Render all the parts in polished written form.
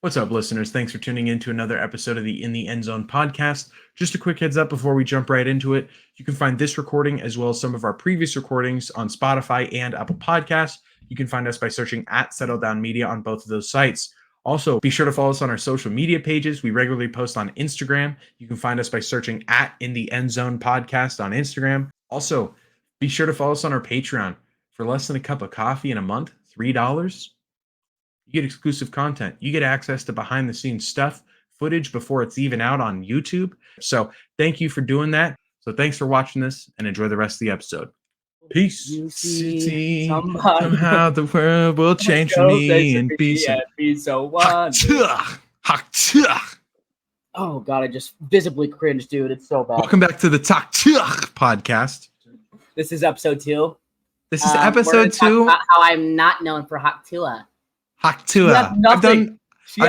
What's up, listeners? Thanks for tuning in to another episode of the In the Endzone podcast. Just a quick heads up before we jump right into it. You can find this recording as well as some of our previous recordings on Spotify and Apple Podcasts. You can find us by searching at Settle Down Media on both of those sites. Also, be sure to follow us on our social media pages. We regularly post on Instagram. You can find us by searching at In the Endzone podcast on Instagram. Also, be sure to follow us on our Patreon. For less than a cup of coffee in a month, $3, you get exclusive content. You get access to behind the scenes stuff, footage before it's even out on YouTube. So thank you for doing that. So thanks for watching this and enjoy the rest of the episode. Peace. Somehow the world will change for me and be so Oh God, I just visibly cringed, dude. It's so bad. Welcome back to the Talk podcast. This is episode 2. This is episode 2. How I'm not known for Haktua. Haktua. I've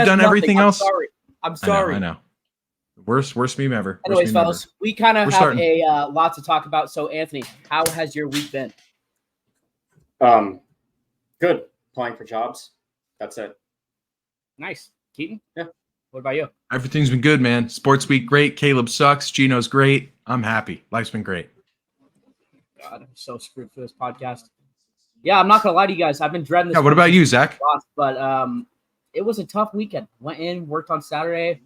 done everything else. I'm sorry. I know. Worst meme ever. Anyways, fellas, we kind of have a lot to talk about. So, Anthony, how has your week been? Good. Applying for jobs. That's it. Nice. Keaton? Yeah. What about you? Everything's been good, man. Sports week, great. Caleb sucks. Gino's great. I'm happy. Life's been great. God, I'm so screwed for this podcast. Yeah, I'm not going to lie to you guys. I've been dreading this. Yeah, what about you, Zach? But it was a tough weekend. Went in, worked on Saturday.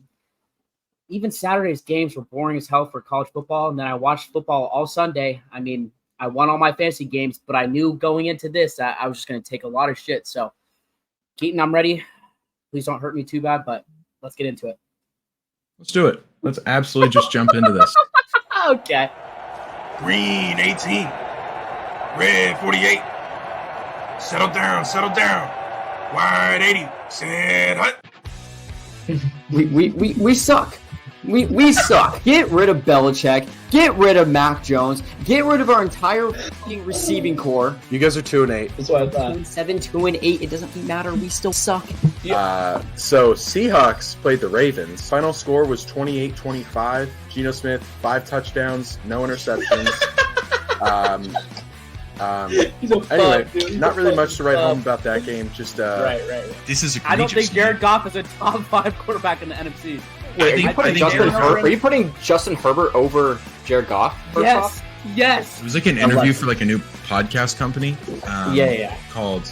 Even Saturday's games were boring as hell for college football. And then I watched football all Sunday. I mean, I won all my fantasy games, but I knew going into this that I was just going to take a lot of shit. So, Keaton, I'm ready. Please don't hurt me too bad, but let's get into it. Let's do it. Let's absolutely just jump into this. Okay. Green 18. Red 48. Settle down. Wide 80. Set hut. We suck. We suck. Get rid of Belichick. Get rid of Mac Jones. Get rid of our entire fucking receiving core. You guys are 2-8. That's what I thought. 2-7, 2-8. It doesn't matter. We still suck. So Seahawks played the Ravens. Final score was 28-25. Geno Smith, 5 touchdowns, no interceptions. Anyway, not really much to write home about that game. Just right. This is I don't think Jared Goff is a top 5 quarterback in the NFC. Wait, are you putting Justin Herbert over Jared Goff? Yes. It was like an interview for like a new podcast company. Called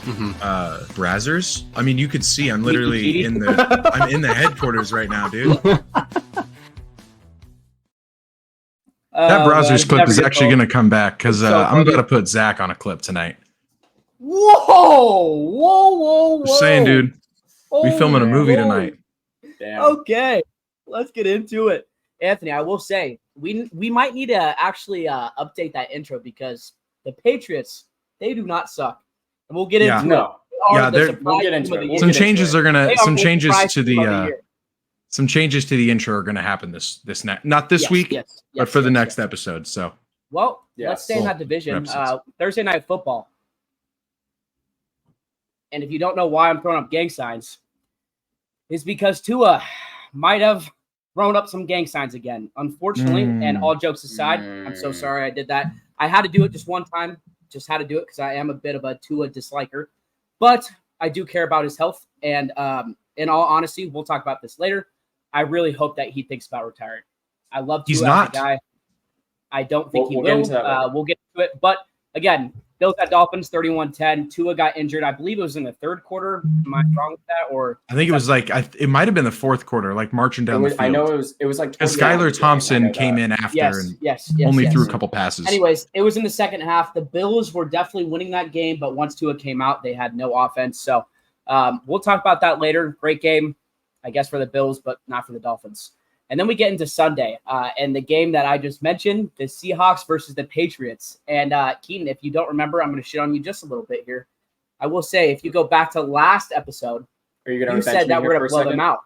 Brazzers. I mean, you could see I'm literally in the headquarters right now, dude. That Brazzers clip is actually going to come back because I'm going to put Zach on a clip tonight. Whoa. Just saying, dude. We filming a movie tonight. Damn. Okay, let's get into it. Anthony, I will say, we might need to actually update that intro because the Patriots, they do not suck. And we'll get into it. No. Yeah, we'll get into it. Some changes to the intro are going to happen this not this week, but for the next episode. So, let's stay in that division. Thursday night football. And if you don't know why I'm throwing up gang signs, it's because Tua might have thrown up some gang signs again. Unfortunately, and all jokes aside, I'm so sorry I did that. I had to do it just one time. Just had to do it because I am a bit of a Tua disliker. But I do care about his health. And in all honesty, we'll talk about this later. I really hope that he thinks about retiring. I love Tua as a guy. I don't think he will. We'll get to it. But again, Bills at Dolphins 31-10. Tua got injured. I believe it was in the third quarter. Am I wrong with that? Or I think it was like it might have been the fourth quarter, like marching down the field. I know it was like because Skylar Thompson came in after and only threw a couple passes. Anyways, it was in the second half. The Bills were definitely winning that game, but once Tua came out, they had no offense. So we'll talk about that later. Great game, I guess, for the Bills, but not for the Dolphins. And then we get into Sunday and the game that I just mentioned, the Seahawks versus the Patriots. And Keaton, if you don't remember, I'm going to shit on you just a little bit here. I will say, if you go back to last episode, you said that we're going to blow them out.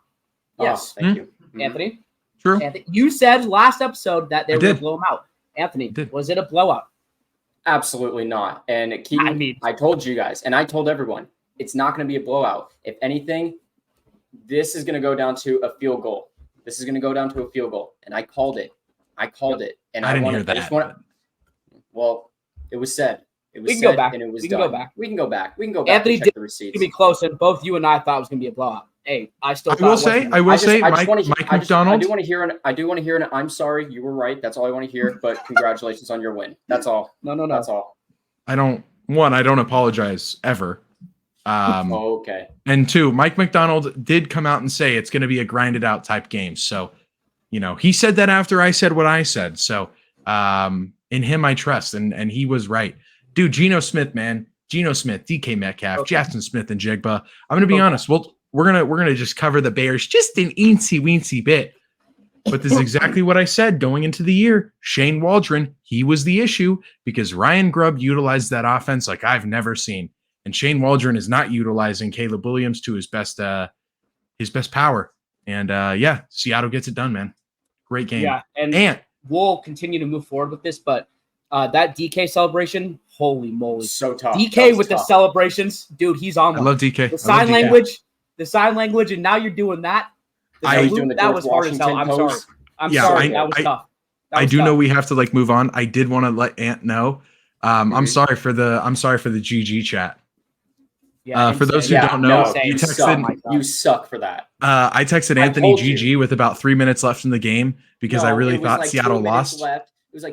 Yes. Thank you. Anthony? True. Anthony, you said last episode that they were going to blow them out. Anthony, was it a blowout? Absolutely not. And Keaton, I told you guys, and I told everyone, it's not going to be a blowout. If anything, this is going to go down to a field goal. This is going to go down to a field goal, and I called it. And I didn't hear that. Well, it was said. It was we can said, go back. And it was we done. can go back. We can go back. Anthony and check did the receipts. be close, and both you and I thought it was going to be a blowout. hey, I still. I will say, Mike McDonald. I do want to hear an I'm sorry, you were right. That's all I want to hear. But congratulations on your win. That's all. No. That's all. I don't apologize ever. Okay. And two, Mike McDonald did come out and say it's going to be a grinded out type game. So, he said that after I said what I said. So, in him I trust, and he was right. Dude, Geno Smith, man. Geno Smith, DK Metcalf, Jackson Smith, and Jigba. I'm going to be honest. We're gonna just cover the Bears just an eensy-weensy bit. But this is exactly what I said going into the year. Shane Waldron, he was the issue because Ryan Grubb utilized that offense like I've never seen. And Shane Waldron is not utilizing Caleb Williams to his best power. And Seattle gets it done, man. Great game. Yeah, and we'll continue to move forward with this, but that DK celebration, holy moly. So tough. DK with the celebrations, dude, he's on one. I love DK. The sign language, and now you're doing that. That was hard as hell. I'm sorry. Sorry. That was tough. I do know we have to move on. I did want to let Ant know. I'm sorry for the GG chat. Yeah, for those who don't know, you suck for that. I texted Anthony GG with about 3 minutes left in the game because I really thought Seattle lost.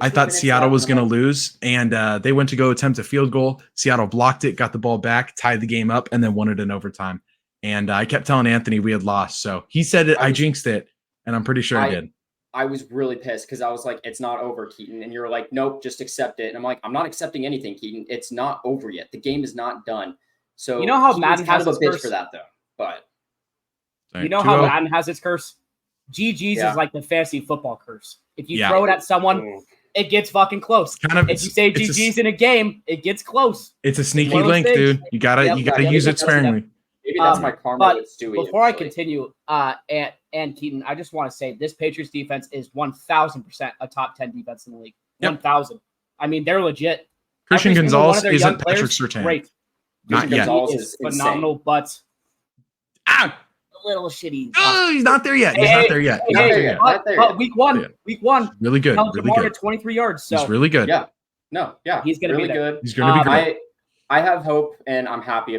I thought Seattle was going to lose, and they went to go attempt a field goal. Seattle blocked it, got the ball back, tied the game up, and then won it in overtime. And I kept telling Anthony we had lost. So he said it. I jinxed it, and I'm pretty sure I did. I was really pissed because I was like, it's not over, Keaton. And you're like, nope, just accept it. And I'm like, I'm not accepting anything, Keaton. It's not over yet. The game is not done. So you know how Madden has its a bitch for that, though. But you know how Madden has its curse? GG's is like the fantasy football curse. If you throw it at someone, it gets fucking close. If you say GG's in a game, it gets close. It's a sneaky link, dude. You gotta use it sparingly. Maybe that's my karma with Stewie. Before I continue, and Keaton, I just want to say this Patriots defense is 1,000% a top 10 defense in the league. 1,000. I mean, they're legit. Christian Gonzalez isn't Patrick Surtain. Great. Not yet. He is phenomenal, but a little shitty. He's not there yet. But week one, really good. Held really Jamar good. to 23 yards. So he's really good. Yeah. He's gonna really be good. He's gonna be great. I have hope, and I'm happy.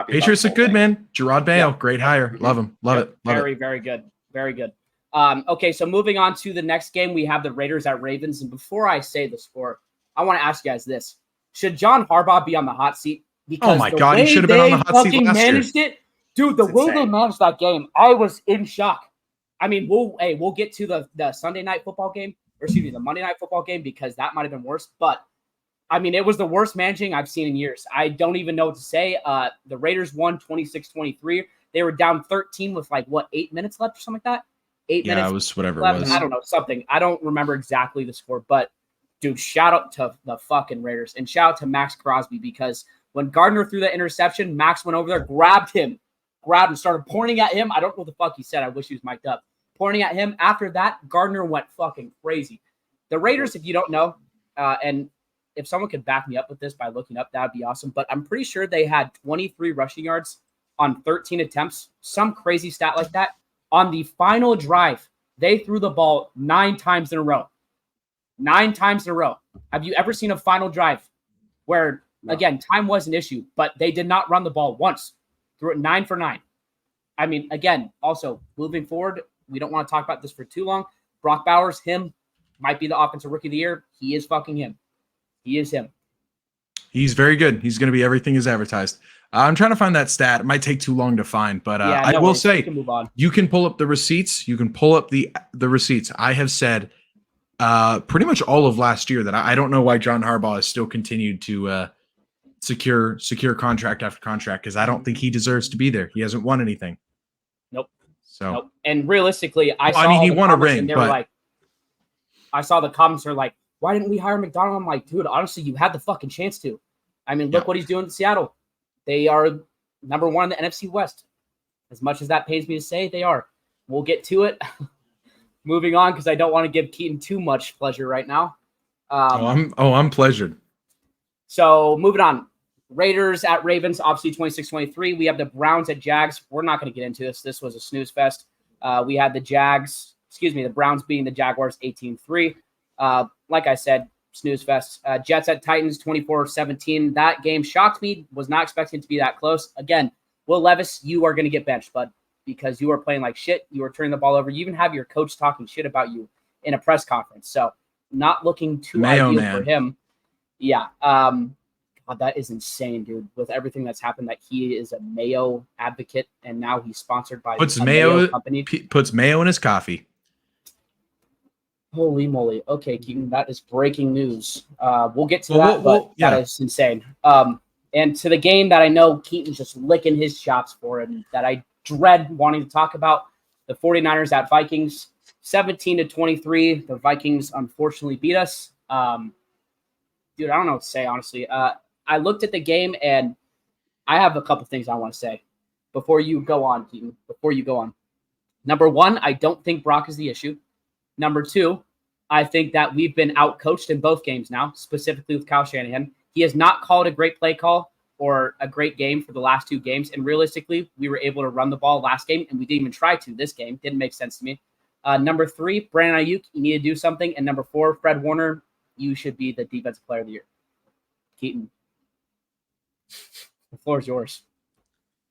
Patriots are good, man. Gerard Bale, great hire. Love him. Love it. Very good. Very good. Okay, so moving on to the next game, we have the Raiders at Ravens. And before I say the score, I want to ask you guys this: should John Harbaugh be on the hot seat? Because my God, he should have been on the hot seat last year. Managed it, dude. The way they managed that game, I was in shock. I mean, we'll get to the Sunday night football game, or excuse me, the Monday night football game, because that might have been worse. But I mean, it was the worst managing I've seen in years. I don't even know what to say. The Raiders won 26-23. They were down 13 with 8 minutes left or something like that. 8 minutes. Yeah, it was whatever left. it was. I don't know, something. I don't remember exactly the score, but dude, shout out to the fucking Raiders and shout out to Max Crosby, because when Gardner threw that interception, Max went over there, grabbed him, started pointing at him. I don't know what the fuck he said. I wish he was mic'd up. Pointing at him. After that, Gardner went fucking crazy. The Raiders, if you don't know, and if someone could back me up with this by looking up, that would be awesome. But I'm pretty sure they had 23 rushing yards on 13 attempts, some crazy stat like that. On the final drive, they threw the ball 9 times in a row. 9 times in a row. Have you ever seen a final drive where, again, time was an issue, but they did not run the ball once? Threw it 9 for 9. I mean, again, also, moving forward, we don't want to talk about this for too long. Brock Bowers, him, might be the offensive rookie of the year. He is fucking him. He is him. He's very good. He's going to be everything is advertised. I'm trying to find that stat. It might take too long to find, but I will say you can pull up the receipts. You can pull up the receipts. I have said pretty much all of last year that I don't know why John Harbaugh has still continued to secure contract after contract, because I don't think he deserves to be there. He hasn't won anything. Nope. So nope. And realistically, he won a ring, but I saw the comments are like, why didn't we hire McDonald? I'm like, dude, honestly, you had the fucking chance to. I mean, look what he's doing in Seattle. They are number 1 in the NFC West. As much as that pains me to say, they are. We'll get to it. Moving on, because I don't want to give Keaton too much pleasure right now. I'm pleasured. So moving on. Raiders at Ravens, obviously 26-23. We have the Browns at Jags. We're not going to get into this. This was a snooze fest. We had the Browns beating the Jaguars 18-3. Like I said, snooze fest. Jets at Titans 24-17. That game shocked me. Was not expecting it to be that close. Again, Will Levis, you are going to get benched, bud. because you are playing like shit. You are turning the ball over. You even have your coach talking shit about you in a press conference. So not looking too ideal for him. Yeah. God, that is insane, dude. With everything that's happened, that he is a Mayo advocate, and now he's sponsored by puts a Mayo company. Puts mayo in his coffee. Holy moly. Okay, Keaton, that is breaking news. We'll get to that, but that is insane. And to the game that I know Keaton's just licking his chops for, and that I dread wanting to talk about, the 49ers at Vikings, 17-23. The Vikings unfortunately beat us. Dude, I don't know what to say, honestly. I looked at the game, and I have a couple things I want to say before you go on, Keaton. Before you go on. Number one, I don't think Brock is the issue. Number two, I think that we've been outcoached in both games now, specifically with Kyle Shanahan. He has not called a great play call or a great game for the last two games. And realistically, we were able to run the ball last game, and we didn't even try to this game. Didn't make sense to me. Number three, Brandon Ayuk, you need to do something. And number four, Fred Warner, you should be the defensive player of the year. Keaton, the floor is yours.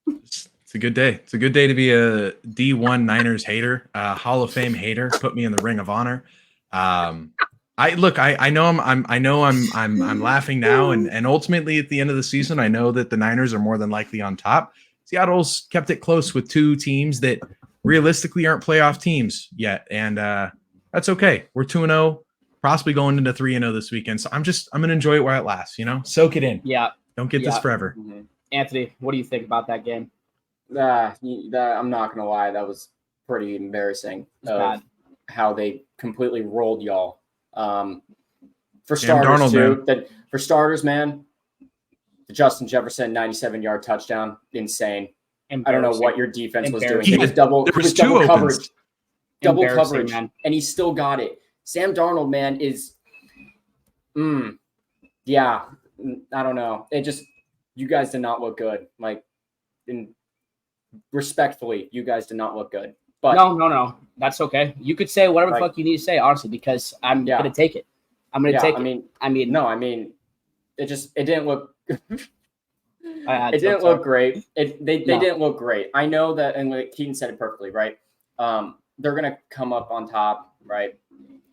It's a good day. It's a good day to be a D1 Niners hater, Hall of Fame hater. Put me in the Ring of Honor. I know I'm laughing now, and ultimately at the end of the season, I know that the Niners are more than likely on top. Seattle's kept it close with two teams that realistically aren't playoff teams yet, and that's okay. We're 2-0. Possibly going into 3-0 this weekend. So I'm going to enjoy it while it lasts, soak it in. Yeah. Don't get this forever. Mm-hmm. Anthony, what do you think about that game? I'm not going to lie. That was pretty embarrassing of how they completely rolled y'all. For starters, for starters, man, the Justin Jefferson 97-yard touchdown, insane. I don't know what your defense was doing. It was double coverage. Double coverage, man. And he still got it. Sam Darnold, man, is, I don't know. You guys did not look good. Respectfully, you guys did not look good. But no, that's okay. You could say whatever the fuck you need to say, honestly, because I'm gonna take it. I'm gonna take it. It didn't look. It didn't look great. They didn't look great. I know that, and like Keaton said it perfectly, right? They're gonna come up on top, right?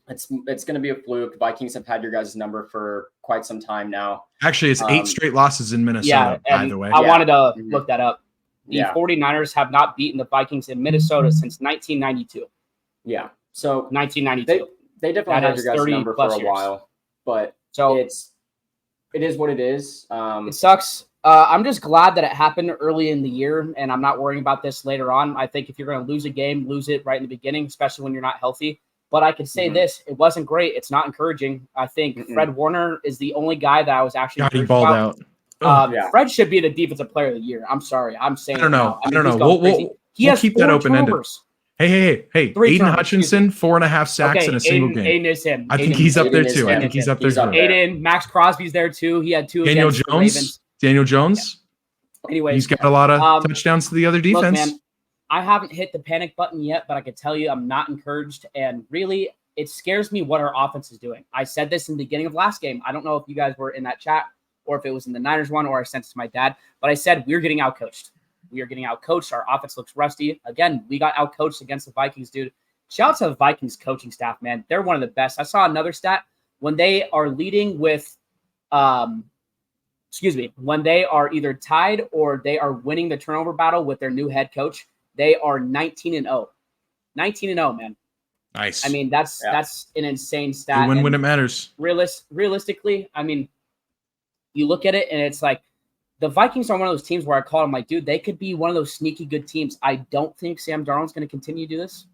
It's going to be a fluke. Vikings have had your guys' number for quite some time now. Actually, it's 8 straight losses in Minnesota, by the way. I wanted to look that up. The 49ers have not beaten the Vikings in Minnesota since 1992. Yeah. So 1992. They definitely had your guys' number for a while. But it is what it is. It sucks. I'm just glad that it happened early in the year, and I'm not worrying about this later on. I think if you're going to lose a game, lose it right in the beginning, especially when you're not healthy. But I could say this, it wasn't great. It's not encouraging. I think Fred Warner is the only guy that I was actually balled out. Fred should be the defensive player of the year. I'm sorry. I'm saying I don't know. We'll keep that open-ended. Hey. Aiden Hutchinson, 4.5 sacks in a single game. Aiden is him. I think he's up there too. Aiden, Max Crosby's there too. He had 2 Daniel against Jones. the Ravens. Daniel Jones. Yeah. Anyways, he's got a lot of touchdowns to the other defense. Look, man, I haven't hit the panic button yet, but I can tell you I'm not encouraged. And really, it scares me what our offense is doing. I said this in the beginning of last game. I don't know if you guys were in that chat or if it was in the Niners one or I sent it to my dad, but I said we're getting outcoached. We are getting outcoached. Our offense looks rusty. Again, we got outcoached against the Vikings, dude. Shout out to the Vikings coaching staff, man. They're one of the best. I saw another stat. When they are leading with when they are either tied or they are winning the turnover battle with their new head coach, they are 19-0. 19-0, man. Nice. I mean, that's an insane stat. You win when it matters. Realistically, I mean, you look at it and it's like the Vikings are one of those teams where I call them like, dude, they could be one of those sneaky good teams. I don't think Sam Darnold's going to continue to do this.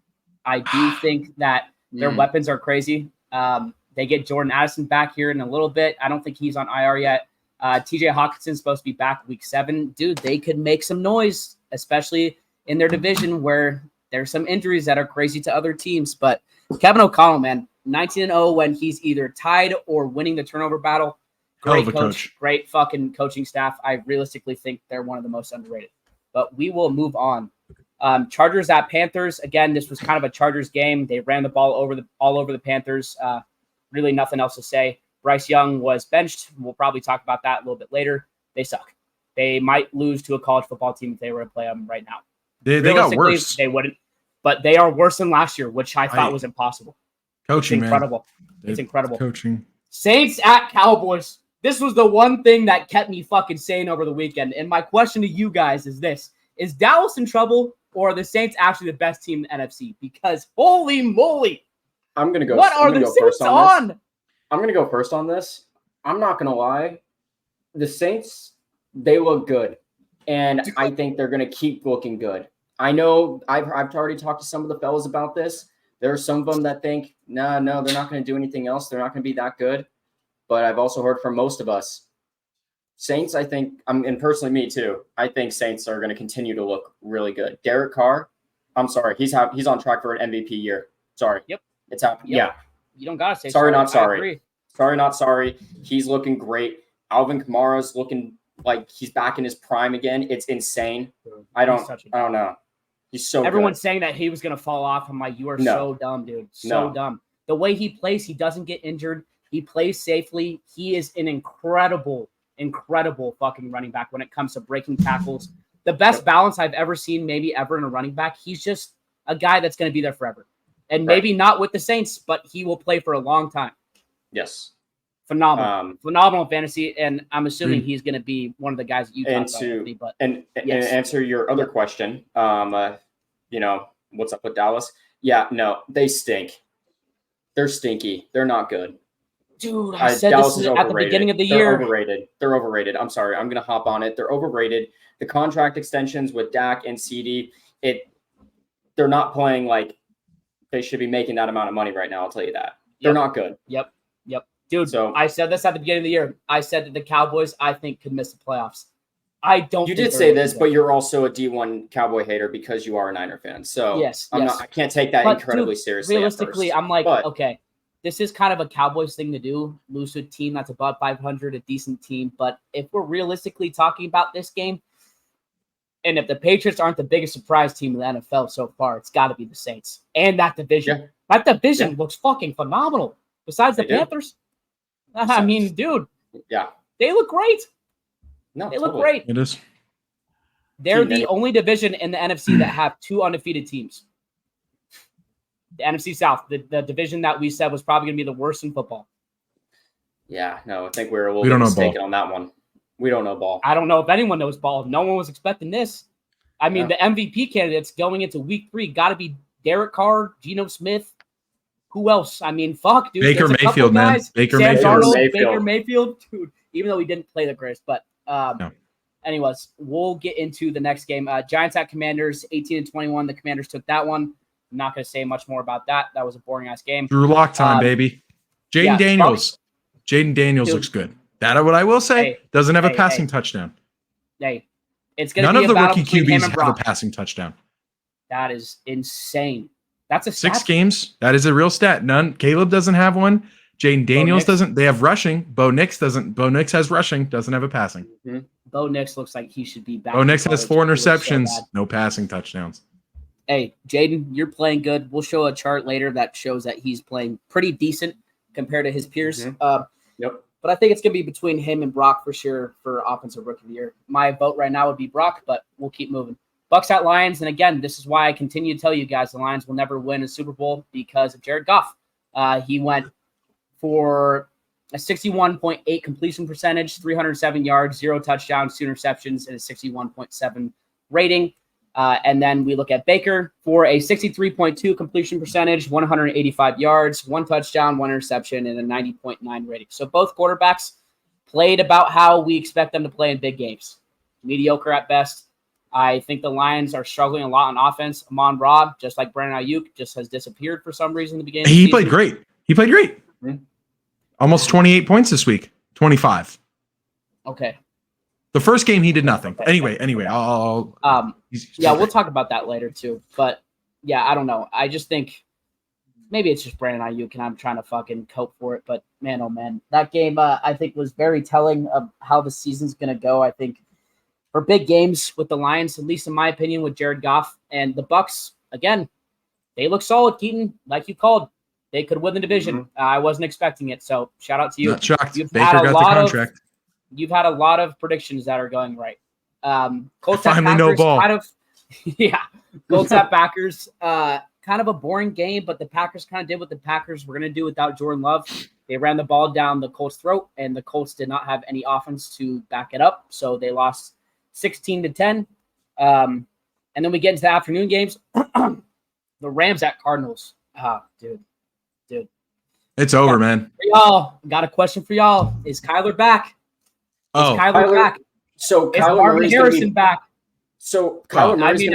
I do think that their weapons are crazy. They get Jordan Addison back here in a little bit. I don't think he's on IR yet. TJ Hawkinson's supposed to be back week 7. Dude, they could make some noise, especially in their division where there's some injuries that are crazy to other teams. But Kevin O'Connell, man, 19-0 when he's either tied or winning the turnover battle. Great coach, great fucking coaching staff. I realistically think they're one of the most underrated. But we will move on. Chargers at Panthers. Again, this was kind of a Chargers game. They ran the ball all over the Panthers. Really nothing else to say. Bryce Young was benched. We'll probably talk about that a little bit later. They suck. They might lose to a college football team if they were to play them right now. They got worse. They wouldn't, but they are worse than last year, which I thought was impossible. Coaching, it's incredible. Man. It's incredible. Coaching. Saints at Cowboys. This was the one thing that kept me fucking sane over the weekend. And my question to you guys is this. Is Dallas in trouble, or are the Saints actually the best team in the NFC? Because holy moly. I'm going to go. What are the Saints on? I'm going to go first on this. I'm not going to lie. The Saints, they look good. And I think they're going to keep looking good. I know I've already talked to some of the fellas about this. There are some of them that think, no, they're not going to do anything else. They're not going to be that good. But I've also heard from most of us. Saints, I think, and personally me too, I think Saints are going to continue to look really good. Derek Carr, I'm sorry, he's on track for an MVP year. Sorry. Yep. It's happening. Yep. Yeah. You don't got to say sorry. Not sorry. Sorry, not sorry. He's looking great. Alvin Kamara's looking like he's back in his prime again. It's insane. I don't know. He's so Everyone's good. saying that he was going to fall off. I'm like, you are so dumb, dude. So dumb. The way he plays, he doesn't get injured. He plays safely. He is an incredible fucking running back when it comes to breaking tackles. The best balance I've ever seen, maybe ever in a running back. He's just a guy that's going to be there forever. And maybe not with the Saints, but he will play for a long time. Yes. Phenomenal. Phenomenal fantasy. And I'm assuming he's going to be one of the guys that you talked about. And answer your other question, what's up with Dallas? Yeah, no, they stink. They're stinky. They're not good. Dude, I said Dallas this at the beginning of the year. They're overrated. I'm sorry. I'm going to hop on it. They're overrated. The contract extensions with Dak and CD, they're not playing like they should be making that amount of money right now. I'll tell you that. They're not good. Yep. Dude, so I said this at the beginning of the year. I said that the Cowboys, I think, could miss the playoffs. I don't. You did say this, but you're also a D1 Cowboy hater because you are a Niner fan. So I can't take that incredibly seriously. Realistically, I'm like, okay, this is kind of a Cowboys thing to do. Lose to a team that's above 500, a decent team. But if we're realistically talking about this game, and if the Patriots aren't the biggest surprise team in the NFL so far, it's got to be the Saints. And that division. Yeah. That division looks fucking phenomenal. Besides the Panthers. I mean, dude. Yeah. They look great. No, they look great. It is. They're the only division in the NFC that have two undefeated teams. The NFC South, the division that we said was probably going to be the worst in football. Yeah, no, I think we're a little bit mistaken on that one. We don't know ball. I don't know if anyone knows ball. No one was expecting this. I mean, the MVP candidates going into week 3 got to be Derek Carr, Geno Smith. Who else? I mean, fuck, dude. Baker Mayfield, man. Baker Mayfield, dude. Even though he didn't play the greatest, but anyways, we'll get into the next game. Giants at Commanders, 18-21. The Commanders took that one. I'm not going to say much more about that. That was a boring ass game. Drew Lock time, baby. Jaden Daniels. Jaden Daniels looks good. That what I will say. Doesn't have a passing touchdown. Hey, it's going to be none of the rookie QBs have a passing touchdown. That is insane. That's a 6 games. That is a real stat. None. Caleb doesn't have one. Jaden Daniels doesn't. They have rushing. Bo Nix doesn't. Bo Nix has rushing. Doesn't have a passing. Mm-hmm. Bo Nix looks like he should be back. Bo Nix has 4 interceptions. No passing touchdowns. Hey, Jaden, you're playing good. We'll show a chart later that shows that he's playing pretty decent compared to his peers. Yep. But I think it's going to be between him and Brock for sure for Offensive Rookie of the Year. My vote right now would be Brock, but we'll keep moving. Bucks at Lions, and again, this is why I continue to tell you guys the Lions will never win a Super Bowl because of Jared Goff. He went for a 61.8 completion percentage, 307 yards, 0 touchdowns, 2 interceptions, and a 61.7 rating. And then we look at Baker for a 63.2 completion percentage, 185 yards, 1 touchdown, 1 interception, and a 90.9 rating. So both quarterbacks played about how we expect them to play in big games. Mediocre at best. I think the Lions are struggling a lot on offense. Amon-Ra, just like Brandon Ayuk, just has disappeared for some reason in the beginning. He played great. Mm-hmm. Almost 28 points this week. 25. Okay. The first game he did nothing. Anyway, I'll we'll talk about that later too. But yeah, I don't know. I just think maybe it's just Brandon Ayuk and I'm trying to fucking cope for it. But man, oh man, that game I think was very telling of how the season's gonna go. I think for big games with the Lions, at least in my opinion, with Jared Goff and the Bucks, again, they look solid. Keaton, like you called, they could win the division. Mm-hmm. I wasn't expecting it, so shout out to you. Not shocked. Baker got the contract. You've had a lot of predictions that are going right. Colts finally no ball. Yeah. Colts at Packers. Kind of a boring game, but the Packers kind of did what the Packers were going to do without Jordan Love. They ran the ball down the Colts' throat, and the Colts did not have any offense to back it up, so they lost 16-10. And then we get into the afternoon games. The Rams at Cardinals. Dude. It's over, man. For y'all, got a question for y'all. Is Kyler back? Is Kyler back? So Is Kyler Marvin Murray's Harrison back? So Kyler Murray's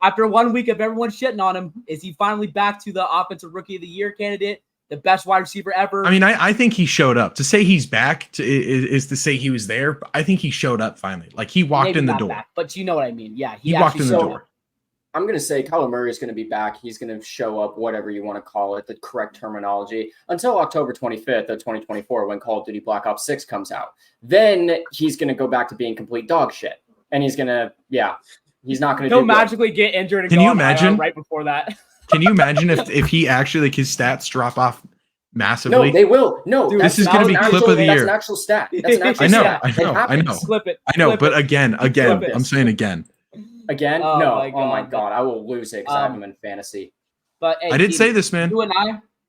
after 1 week of everyone shitting on him, is he finally back to the offensive rookie of the year candidate, the best wide receiver ever? I mean, I think he showed up. To say he's back is to say he was there. But I think he showed up finally. Like he walked in the door. Back, but you know what I mean. Yeah, he walked in the door. I'm going to say Kyler Murray is going to be back. He's going to show up, whatever you want to call it, the correct terminology, until October 25th of 2024 when Call of Duty Black Ops 6 comes out. Then he's going to go back to being complete dog shit. And he's going to, he's not going to He'll magically get injured and Can go you imagine right before that? Can you imagine if he actually, like, his stats drop off massively? No, they will. No, dude, this is going to be clip of the year. That's an actual stat. That's an actual stat. I know. Flip it. I know, but again, I'm saying again. Again? Oh, no. Oh my God. I will lose it because I have him in fantasy. But hey, I did say this, man.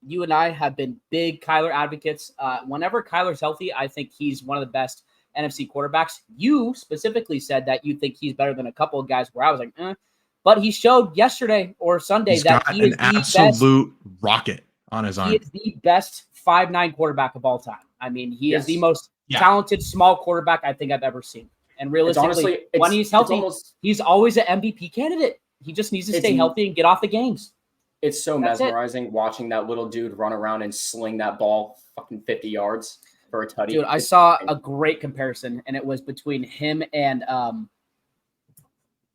You and I have been big Kyler advocates. Whenever Kyler's healthy, I think he's one of the best NFC quarterbacks. You specifically said that you think he's better than a couple of guys where I was like, But he showed yesterday or Sunday that he is an absolute rocket on his arm. He is the best 5'9" quarterback of all time. I mean, he is the most talented small quarterback I think I've ever seen. And realistically, when he's healthy, he's always an MVP candidate. He just needs to stay healthy and get off the games. It's so mesmerizing watching that little dude run around and sling that ball fucking 50 yards for a tutty. Dude, I saw a great comparison, and it was between him and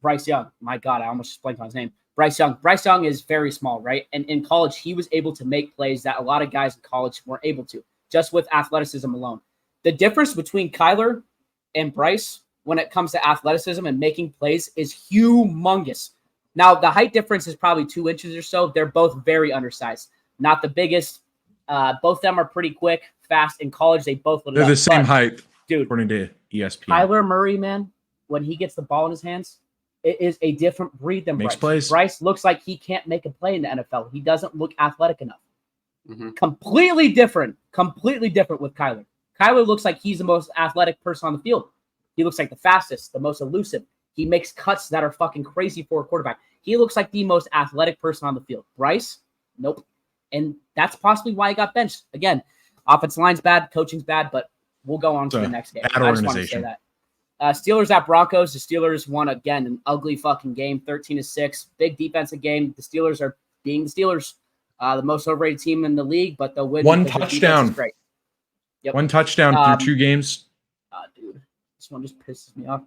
Bryce Young. My God, I almost blanked on his name. Bryce Young. Bryce Young is very small, right? And in college, he was able to make plays that a lot of guys in college weren't able to, just with athleticism alone. The difference between Kyler and Bryce when it comes to athleticism and making plays is humongous. Now, the height difference is probably 2 inches or so. They're both very undersized. Not the biggest. Both of them are pretty quick, fast. In college, they both look. They're the same height, dude. According to ESPN. Kyler Murray, man, when he gets the ball in his hands, it is a different breed than Makes Bryce. Plays. Bryce looks like he can't make a play in the NFL. He doesn't look athletic enough. Mm-hmm. Completely different with Kyler. Kyler looks like he's the most athletic person on the field. He looks like the fastest, the most elusive. He makes cuts that are fucking crazy for a quarterback. He looks like the most athletic person on the field. Bryce, nope. And that's possibly why he got benched. Again, offensive line's bad, coaching's bad, but we'll go on to the next game. I just want to say that. Steelers at Broncos. The Steelers won again, an ugly fucking game, 13-6. Big defensive game. The Steelers are being the Steelers, the most overrated team in the league, but they'll win. One touchdown. Great. Yep. One touchdown through 2 games. Dude, this one just pisses me off.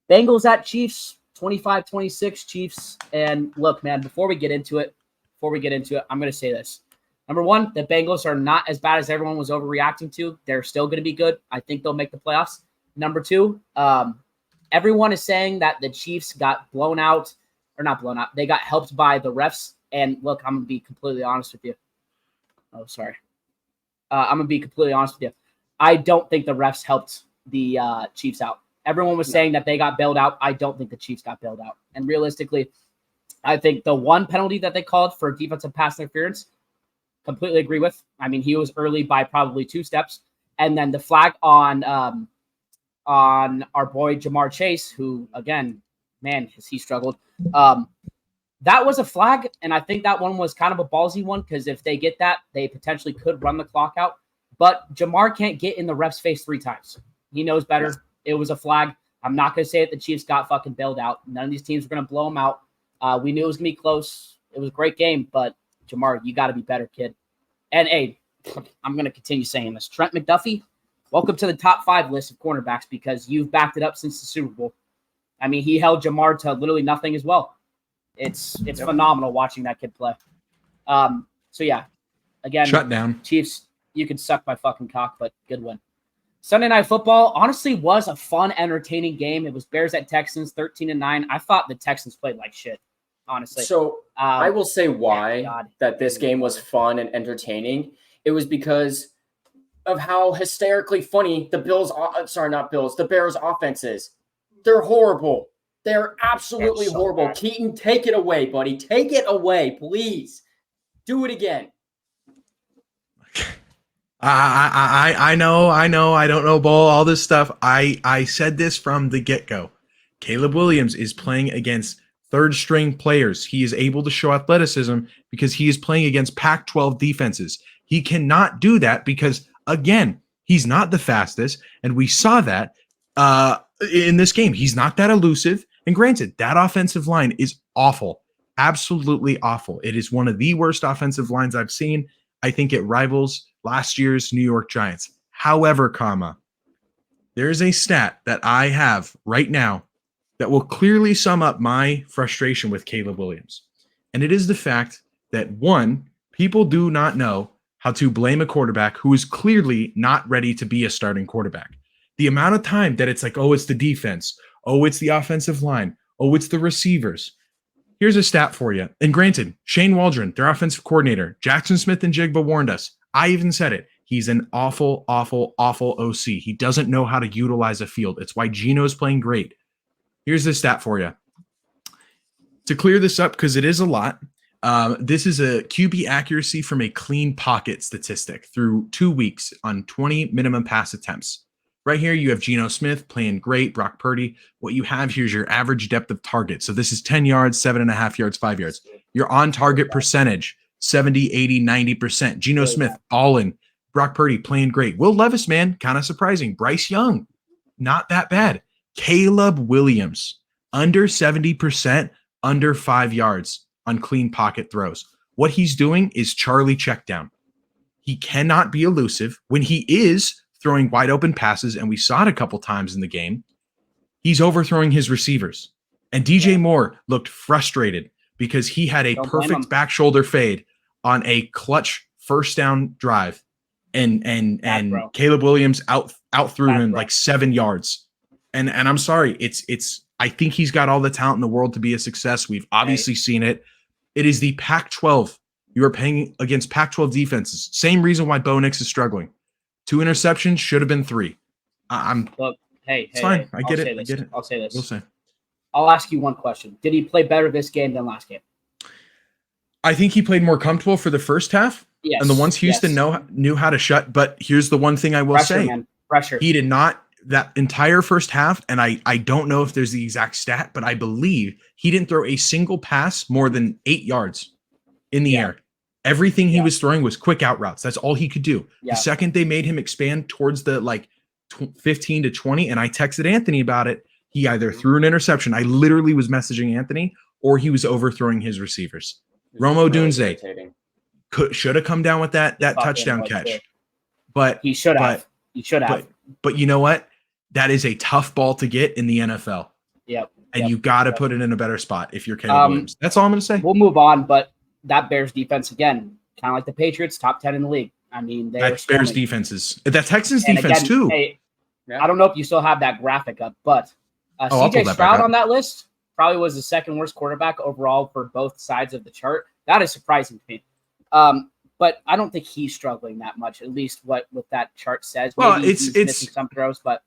Bengals at Chiefs, 25-26 Chiefs. And look, man, before we get into it, I'm going to say this. Number one, the Bengals are not as bad as everyone was overreacting to. They're still going to be good. I think they'll make the playoffs. Number two, everyone is saying that the Chiefs got blown out, or not blown out. They got helped by the refs. And look, I'm going to be completely honest with you. Oh, sorry. I'm going to be completely honest with you. I don't think the refs helped the Chiefs out. Everyone was saying that they got bailed out. I don't think the Chiefs got bailed out. And realistically, I think the one penalty that they called for defensive pass interference, completely agree with. I mean, he was early by probably 2 steps. And then the flag on our boy Jamar Chase, who, again, man, has he struggled. That was a flag, and I think that one was kind of a ballsy one because if they get that, they potentially could run the clock out. But Jamar can't get in the ref's face 3 times. He knows better. It was a flag. I'm not going to say that the Chiefs got fucking bailed out. None of these teams were going to blow them out. We knew it was going to be close. It was a great game, but Jamar, you got to be better, kid. And, hey, I'm going to continue saying this. Trent McDuffie, welcome to the top 5 list of cornerbacks because you've backed it up since the Super Bowl. I mean, he held Jamar to literally nothing as well. It's phenomenal watching that kid play. So, yeah, again, shut down. Chiefs, you can suck my fucking cock, but good win. Sunday Night Football honestly was a fun, entertaining game. It was Bears at Texans, 13-9. I thought the Texans played like shit, honestly. So I will say why that this game was fun and entertaining. It was because of how hysterically funny the Bears offense is. They're horrible. They're absolutely They're so horrible. bad. Keaton, take it away, buddy. Take it away, please. Do it again. I know. I don't know ball, all this stuff. I said this from the get-go. Caleb Williams is playing against third string players. He is able to show athleticism because he is playing against Pac-12 defenses. He cannot do that because, again, he's not the fastest, and we saw that in this game. He's not that elusive, and granted, that offensive line is awful, absolutely awful. It is one of the worst offensive lines I've seen. I think it rivals last year's New York Giants. However, there's a stat that I have right now that will clearly sum up my frustration with Caleb Williams. And it is the fact that, one, people do not know how to blame a quarterback who is clearly not ready to be a starting quarterback. The amount of time that it's like, oh, it's the defense. Oh, it's the offensive line. Oh, it's the receivers. Here's a stat for you. And granted, Shane Waldron, their offensive coordinator, Jackson Smith and Jigba warned us. I even said it. He's an awful, awful, awful OC. He doesn't know how to utilize a field. It's why Geno's playing great. Here's the stat for you. To clear this up, because it is a lot, this is a QB accuracy from a clean pocket statistic through 2 weeks on 20 minimum pass attempts. Right here, you have Geno Smith playing great, Brock Purdy. What you have here is your average depth of target. So this is 10 yards, 7.5 yards, 5 yards. Your on-target percentage, 70, 80, 90%. Geno Smith, balling. Brock Purdy playing great. Will Levis, man, kind of surprising. Bryce Young, not that bad. Caleb Williams, under 70%, under 5 yards on clean pocket throws. What he's doing is Charlie checkdown. He cannot be elusive. When he is throwing wide open passes, and we saw it a couple times in the game, he's overthrowing his receivers. And DJ Moore looked frustrated because he had a perfect back shoulder fade on a clutch first down drive. And Caleb Williams out threw him like 7 yards. And I'm sorry, it's I think he's got all the talent in the world to be a success. We've obviously seen it. It is the Pac-12. You are playing against Pac-12 defenses. Same reason why Bo Nix is struggling. 2 interceptions should have been 3. It's fine. I get it. I'll say this. We'll say. I'll ask you one question. Did he play better this game than last game? I think he played more comfortable for the first half. Yes. And the ones Houston knew how to shut. But here's the one thing I will say. Man. Pressure. He did not that entire first half, and I don't know if there's the exact stat, but I believe he didn't throw a single pass more than 8 yards in the air. Everything he was throwing was quick out routes. That's all he could do. The second they made him expand towards the 15 to 20, and I texted Anthony about it, he either threw an interception. I literally was messaging Anthony, or he was overthrowing his receivers. Romo Dunze should have come down with that touchdown catch. But he should have. But you know what? That is a tough ball to get in the NFL. Yep. And you got to put it in a better spot if you're Caleb Williams. That's all I'm going to say. We'll move on, but that Bears defense, again, kind of like the Patriots, top 10 in the league. I mean, that Bears defenses. That Texans defense, too. Hey, I don't know if you still have that graphic up, but CJ Stroud on that list probably was the second worst quarterback overall for both sides of the chart. That is surprising to me. But I don't think he's struggling that much, at least what that chart says. Well, maybe it's missing some throws, but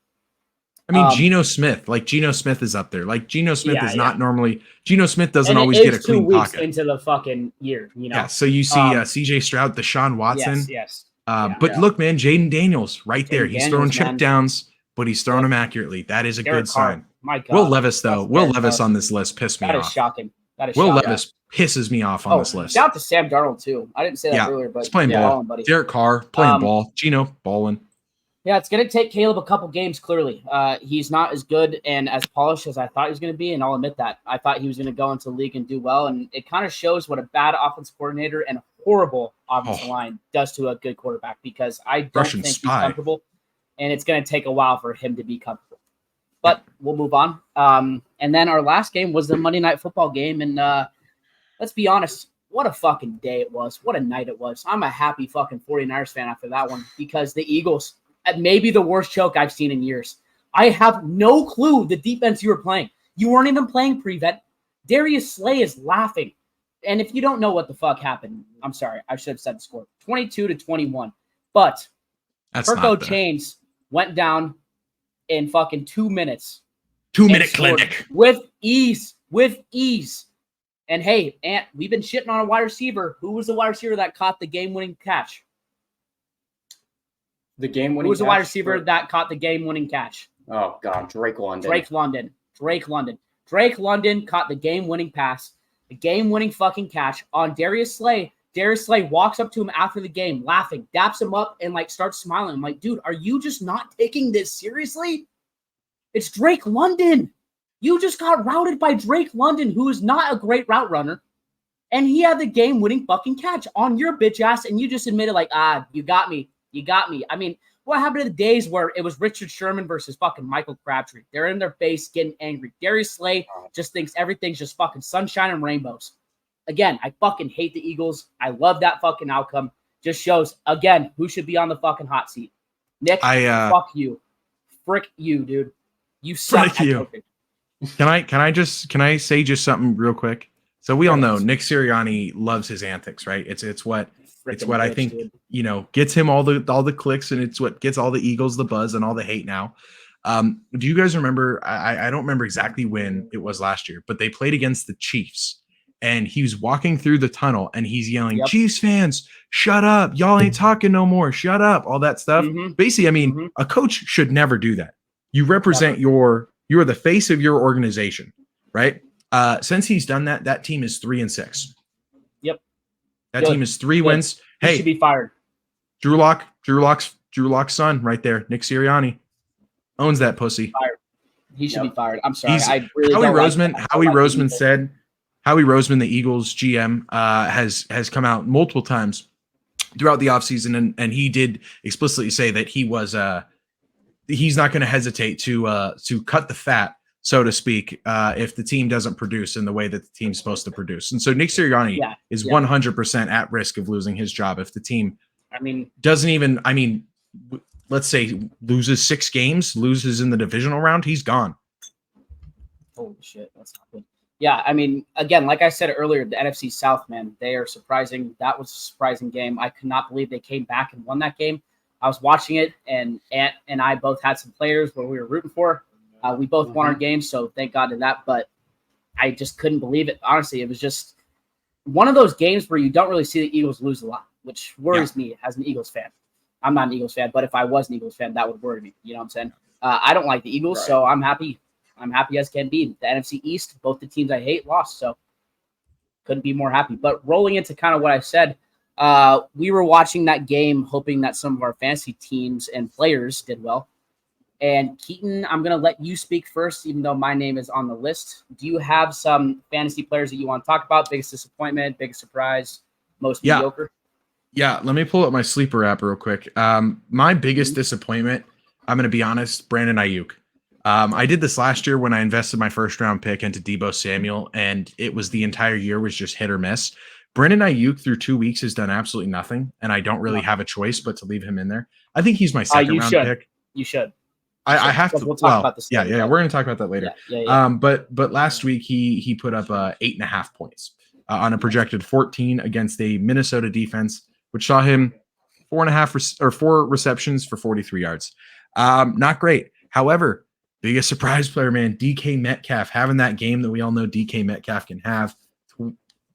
I mean, Geno Smith is up there. Like Geno Smith is not normally. Geno Smith doesn't always get a clean pocket. 2 weeks into the fucking year, you know. Yeah. So you see CJ Stroud, Deshaun Watson. Yes. But look, man, Jaden Daniels right there. He's throwing check downs, but he's throwing them accurately. That is a good sign. My God. Will Levis, though. Will Levis on this list pissed me off. That is shocking. Will Levis pisses me off on this list. Shout out to Sam Darnold, too. I didn't say that earlier, but he's playing ball. Derek Carr playing ball. Geno balling. Yeah, it's going to take Caleb a couple games, clearly. He's not as good and as polished as I thought he was going to be, and I'll admit that. I thought he was going to go into the league and do well, and it kind of shows what a bad offensive coordinator and a horrible offensive line does to a good quarterback, because I don't think he's comfortable, and it's going to take a while for him to be comfortable. But we'll move on. And then our last game was the Monday Night Football game, and let's be honest, what a fucking day it was. What a night it was. I'm a happy fucking 49ers fan after that one, because the Eagles – maybe the worst choke I've seen in years. I have no clue the defense you were playing. You weren't even playing prevent. Darius Slay is laughing. And if you don't know what the fuck happened, I'm sorry. I should have said the score. 22-21. But Kirko Chains went down in fucking 2 minutes 2-minute clinic. With ease. And hey, Ant, we've been shitting on a wide receiver. Who was the wide receiver that caught the game-winning catch? The game-winning. Who was the wide receiver that caught the game-winning catch? Oh God, Drake London. Drake London caught the game-winning pass, the game-winning fucking catch on Darius Slay. Darius Slay walks up to him after the game, laughing, daps him up, and like starts smiling. I'm like, dude, are you just not taking this seriously? It's Drake London. You just got routed by Drake London, who is not a great route runner. And he had the game-winning fucking catch on your bitch ass, and you just admitted, like, you got me. I mean, what happened to the days where it was Richard Sherman versus fucking Michael Crabtree? They're in their face getting angry. Darius Slay just thinks everything's just fucking sunshine and rainbows. Again, I fucking hate the Eagles. I love that fucking outcome. Just shows, again, who should be on the fucking hot seat. Nick, fuck you. Frick you, dude. You suck. Frick you. Can I say just something real quick? So we all know Nick Sirianni loves his antics, right? It's what I think, dude, gets him all the clicks, and it's what gets all the Eagles the buzz and all the hate now. Do you guys remember? I don't remember exactly when it was last year, but they played against the Chiefs, and he was walking through the tunnel and he's yelling, "Chiefs fans, shut up! Y'all ain't talking no more. Shut up!" All that stuff. Basically, I mean, a coach should never do that. You represent you're the face of your organization, right? Since he's done that, that team is 3-6. Yep. That team is 3 wins. He should be fired. Drew Lock's son right there, Nick Sirianni, owns that pussy. Fired. He should be fired. I'm sorry. Howie Roseman, the Eagles GM, has come out multiple times throughout the offseason, and he did explicitly say that he's not going to hesitate to cut the fat, so to speak, if the team doesn't produce in the way that the team's supposed to produce. And so Nick Sirianni is 100% at risk of losing his job if the team let's say loses 6 games, loses in the divisional round, he's gone. Holy shit, that's not good. Yeah, I mean, again, like I said earlier, the NFC South, man, they are surprising. That was a surprising game. I could not believe they came back and won that game. I was watching it, and Ant and I both had some players where we were rooting for. We both won our games, so thank God to that. But I just couldn't believe it. Honestly, it was just one of those games where you don't really see the Eagles lose a lot, which worries me as an Eagles fan. I'm not an Eagles fan, but if I was an Eagles fan, that would worry me. You know what I'm saying? I don't like the Eagles, so I'm happy. I'm happy as can be. The NFC East, both the teams I hate lost, so couldn't be more happy. But rolling into kind of what I said, we were watching that game hoping that some of our fantasy teams and players did well. And Keaton, I'm going to let you speak first, even though my name is on the list. Do you have some fantasy players that you want to talk about? Biggest disappointment, biggest surprise, most mediocre? Yeah, let me pull up my sleeper app real quick. My biggest disappointment, I'm going to be honest, Brandon Ayuk. I did this last year when I invested my first round pick into Deebo Samuel, and it was the entire year was just hit or miss. Brandon Ayuk through 2 weeks has done absolutely nothing, and I don't really have a choice but to leave him in there. I think he's my second round pick. You should. I have to. We'll talk about this. Yeah. We're going to talk about that later. But last week he put up 8.5 points on a projected 14 against a Minnesota defense, which saw him 4 receptions for 43 yards. Not great. However, biggest surprise player, man, DK Metcalf having that game that we all know DK Metcalf can have.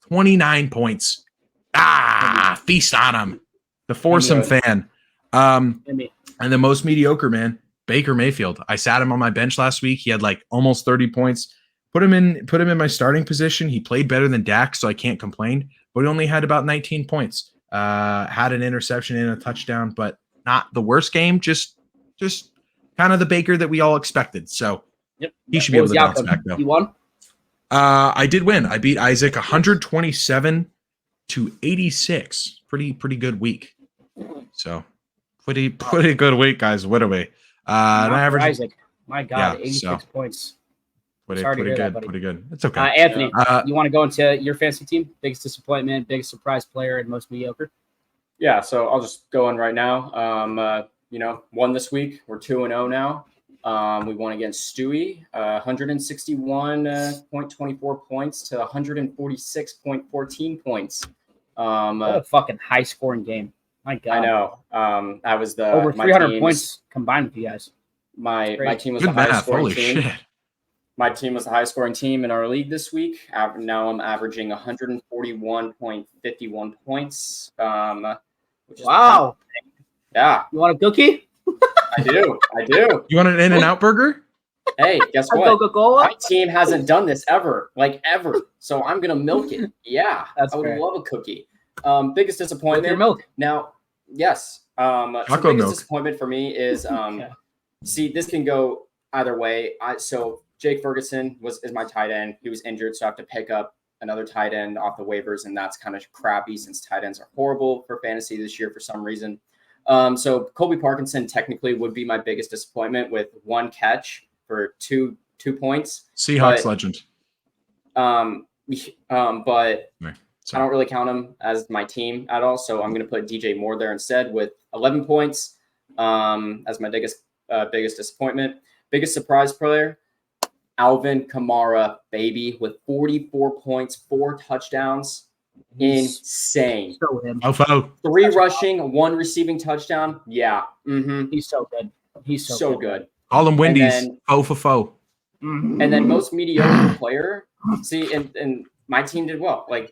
29 points. Feast on him. The foursome fan. And the most mediocre, man, Baker Mayfield. I sat him on my bench last week. He had like almost 30 points. Put him in my starting position. He played better than Dak, so I can't complain. But he only had about 19 points. Had an interception and a touchdown, but not the worst game. Just kind of the Baker that we all expected. So he should be able to bounce back, though. You won? I did win. I beat Isaac 127-86. Pretty good week. So pretty good week, guys. What are we? Average Isaac. My God, 86 points. Pretty good. It's okay. Anthony, you want to go into your fantasy team? Biggest disappointment, biggest surprise player, and most mediocre? Yeah, so I'll just go in right now. Won this week. We're 2-0 now. We won against Stewie, 161.24 points to 146.14 points. What a fucking high-scoring game. My God. I know. I was the over 300 points combined with you guys. My team was good the highest scoring Holy team. Shit. My team was the highest scoring team in our league this week. Now I'm averaging 141.51 points. Which is wow. Yeah. You want a cookie? I do. You want an In-N-Out burger? Hey, guess what? Coca-Cola? My team hasn't done this ever. So I'm gonna milk it. Yeah, That's I would fair. love a cookie. Biggest disappointment. With your milk. Now, yes. So Choco biggest milk. disappointment for me is see, this can go either way. So Jake Ferguson is my tight end. He was injured, so I have to pick up another tight end off the waivers, and that's kind of crappy since tight ends are horrible for fantasy this year for some reason. So Colby Parkinson technically would be my biggest disappointment with one catch for two points. Seahawks legend. But Right. I don't really count him as my team at all. So I'm going to put DJ Moore there instead with 11 points as my biggest disappointment. Biggest surprise player, Alvin Kamara, baby, with 44 points, 4 touchdowns. Insane. So him. 3 rushing, 1 receiving touchdown. Yeah. Mm-hmm. He's so good. He's so good. Call him Wendy's. Faux. Mm-hmm. And then most mediocre player. See, and my team did well. But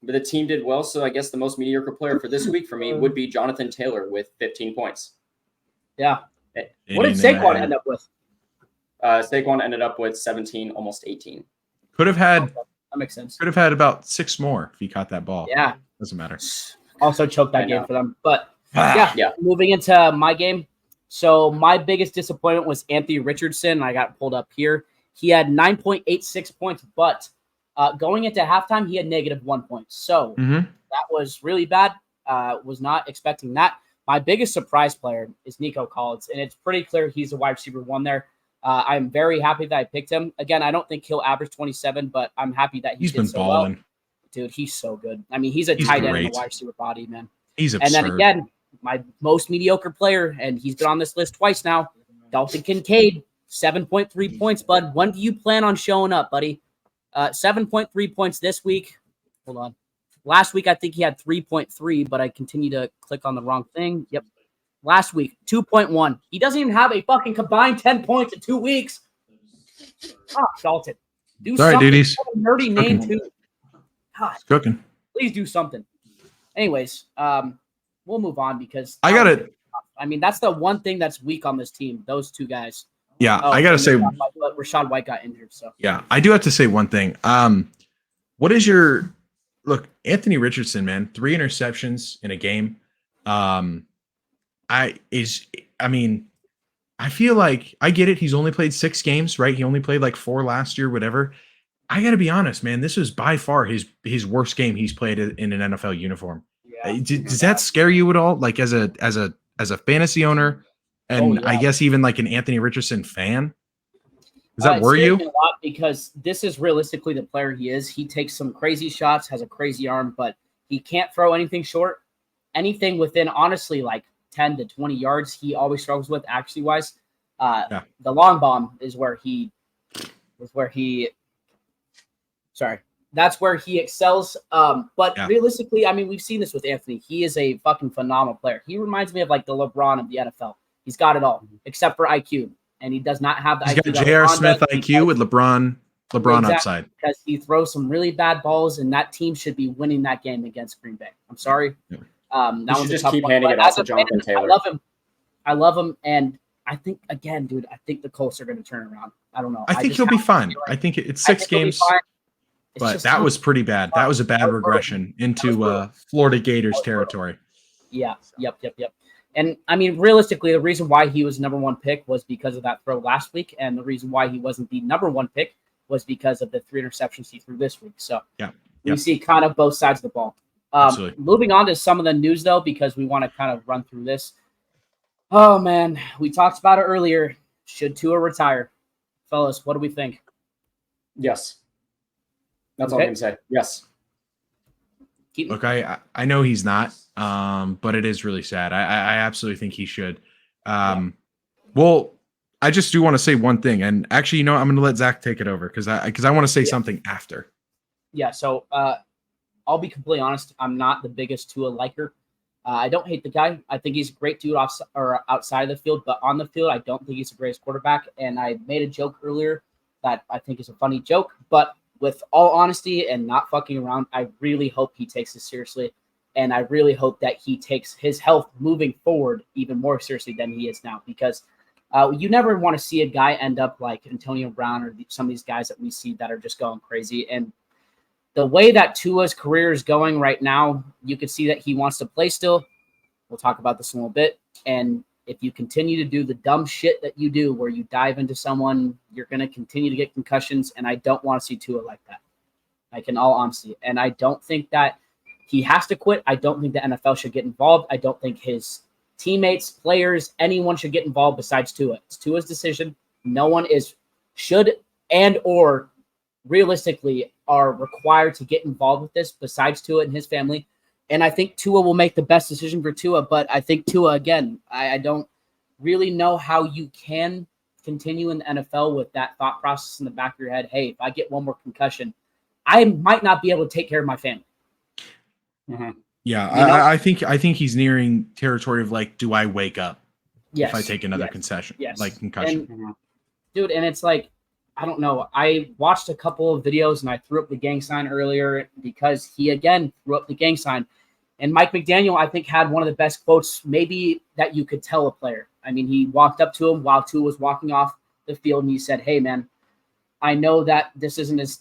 the team did well. So I guess the most mediocre player for this week for me would be Jonathan Taylor with 15 points. Yeah. What did Saquon end up with? Saquon ended up with 17, almost 18. Could have had. That makes sense. Could have had about 6 more if he caught that ball. Yeah. Doesn't matter. Also choked that game for them. But yeah, moving into my game. So my biggest disappointment was Anthony Richardson. I got pulled up here. He had 9.86 points, but going into halftime, he had -1 point. So that was really bad. Was not expecting that. My biggest surprise player is Nico Collins, and it's pretty clear he's a wide receiver 1 there. I'm very happy that I picked him. Again, I don't think he'll average 27, but I'm happy that he's been so balling. Well. Dude, he's so good. I mean, he's a tight end in a wide receiver body, man. He's absurd. And then again, my most mediocre player, and he's been on this list twice now, Dalton Kincaid, 7.3 points, bud. When do you plan on showing up, buddy? 7.3 points this week. Hold on. Last week, I think he had 3.3, but I continue to click on the wrong thing. Yep. Last week, 2.1. He doesn't even have a fucking combined 10 points in 2 weeks. Oh, Dalton. Do Sorry, something. duties. Nerdy name, too. God. It's cooking. Please do something. Anyways, we'll move on because I got it. I mean, that's the one thing that's weak on this team. Those 2 guys. Yeah, I gotta say, Rachaad White got injured. So yeah, I do have to say one thing. What is your look? Anthony Richardson, man, 3 interceptions in a game. I feel like I get it. He's only played 6 games, right? He only played like 4 last year, whatever. I got to be honest, man. This was by far his worst game he's played in an NFL uniform. Yeah. Does that scare you at all? Like as a fantasy owner, and I guess even like an Anthony Richardson fan. Does that worry you? A lot because this is realistically the player he is. He takes some crazy shots, has a crazy arm, but he can't throw anything short. Anything within honestly like 10 to 20 yards, he always struggles with accuracy wise. The long bomb is where he that's where he excels. But realistically, I mean, we've seen this with Anthony. He is a fucking phenomenal player. He reminds me of like the LeBron of the NFL. He's got it all except for IQ, and he does not have the IQ. He's got J.R. Smith IQ with LeBron upside. Because he throws some really bad balls, and that team should be winning that game against Green Bay. I'm sorry. Yeah. That was just keep handing it off to Jonathan Taylor. I love him, and I think again, dude. I think the Colts are going to turn around. I don't know. I think he'll be fine. I think it's 6 games, but that was pretty bad. That was a bad regression into Florida Gators territory. Yeah. Yep. And I mean, realistically, the reason why he was number 1 pick was because of that throw last week, and the reason why he wasn't the number 1 pick was because of the 3 interceptions he threw this week. So you see kind of both sides of the ball. Moving on to some of the news, though, because we want to kind of run through this. Oh, man. We talked about it earlier. Should Tua retire? Fellas, what do we think? Yes. That's all I can say. Yes. Look, I know he's not, but it is really sad. I absolutely think he should. Well, I just do want to say one thing. And actually, I'm going to let Zach take it over because I want to say something after. Yeah, so I'll be completely honest. I'm not the biggest Tua liker. I don't hate the guy. I think he's a great dude outside of the field, but on the field, I don't think he's the greatest quarterback. And I made a joke earlier that I think is a funny joke. But with all honesty and not fucking around, I really hope he takes this seriously. And I really hope that he takes his health moving forward even more seriously than he is now, because you never want to see a guy end up like Antonio Brown or some of these guys that we see that are just going crazy. And the way that Tua's career is going right now, you can see that he wants to play still. We'll talk about this in a little bit. And if you continue to do the dumb shit that you do where you dive into someone, you're going to continue to get concussions. And I don't want to see Tua like that, like in all honesty. And I don't think that he has to quit. I don't think the NFL should get involved. I don't think his teammates, players, anyone should get involved besides Tua. It's Tua's decision. No one should and or realistically are required to get involved with this besides Tua and his family. And I think Tua will make the best decision for Tua. But I think Tua, again, I don't really know how you can continue in the NFL with that thought process in the back of your head. Hey, if I get one more concussion, I might not be able to take care of my family. Mm-hmm. Yeah, I think he's nearing territory of like, do I wake up if I take another concussion? Yes. Like concussion. And, dude, and it's like, I don't know. I watched a couple of videos and I threw up the gang sign earlier because he again threw up the gang sign. And Mike McDaniel, I think, had one of the best quotes maybe that you could tell a player. I mean, he walked up to him while Tua was walking off the field and he said, "Hey, man, I know that this isn't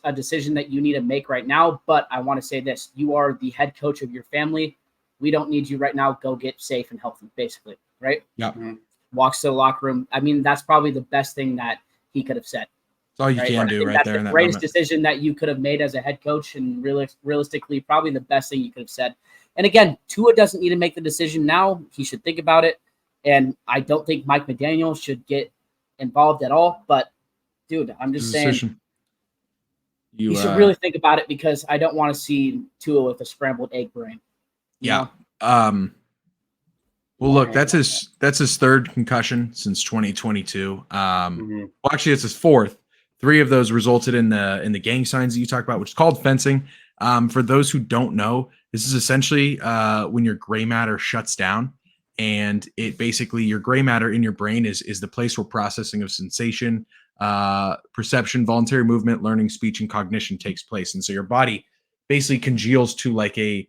a decision that you need to make right now, but I want to say this. You are the head coach of your family. We don't need you right now. Go get safe and healthy," basically, right? Yeah. Walks to the locker room. I mean, that's probably the best thing that he could have said. That's all you can do right there. That's the greatest decision that you could have made as a head coach, and realistically, probably the best thing you could have said. And again, Tua doesn't need to make the decision now. He should think about it. And I don't think Mike McDaniel should get involved at all, but dude, I'm just saying you should really think about it, because I don't want to see Tua with a scrambled egg brain. Yeah. Well, look, that's his third concussion since 2022. Well, actually, it's his fourth. 3 of those resulted in the gang signs that you talk about, which is called fencing. For those who don't know, this is essentially when your gray matter shuts down, and it basically, your gray matter in your brain is the place where processing of sensation, perception, voluntary movement, learning, speech, and cognition takes place. And so your body basically congeals to like a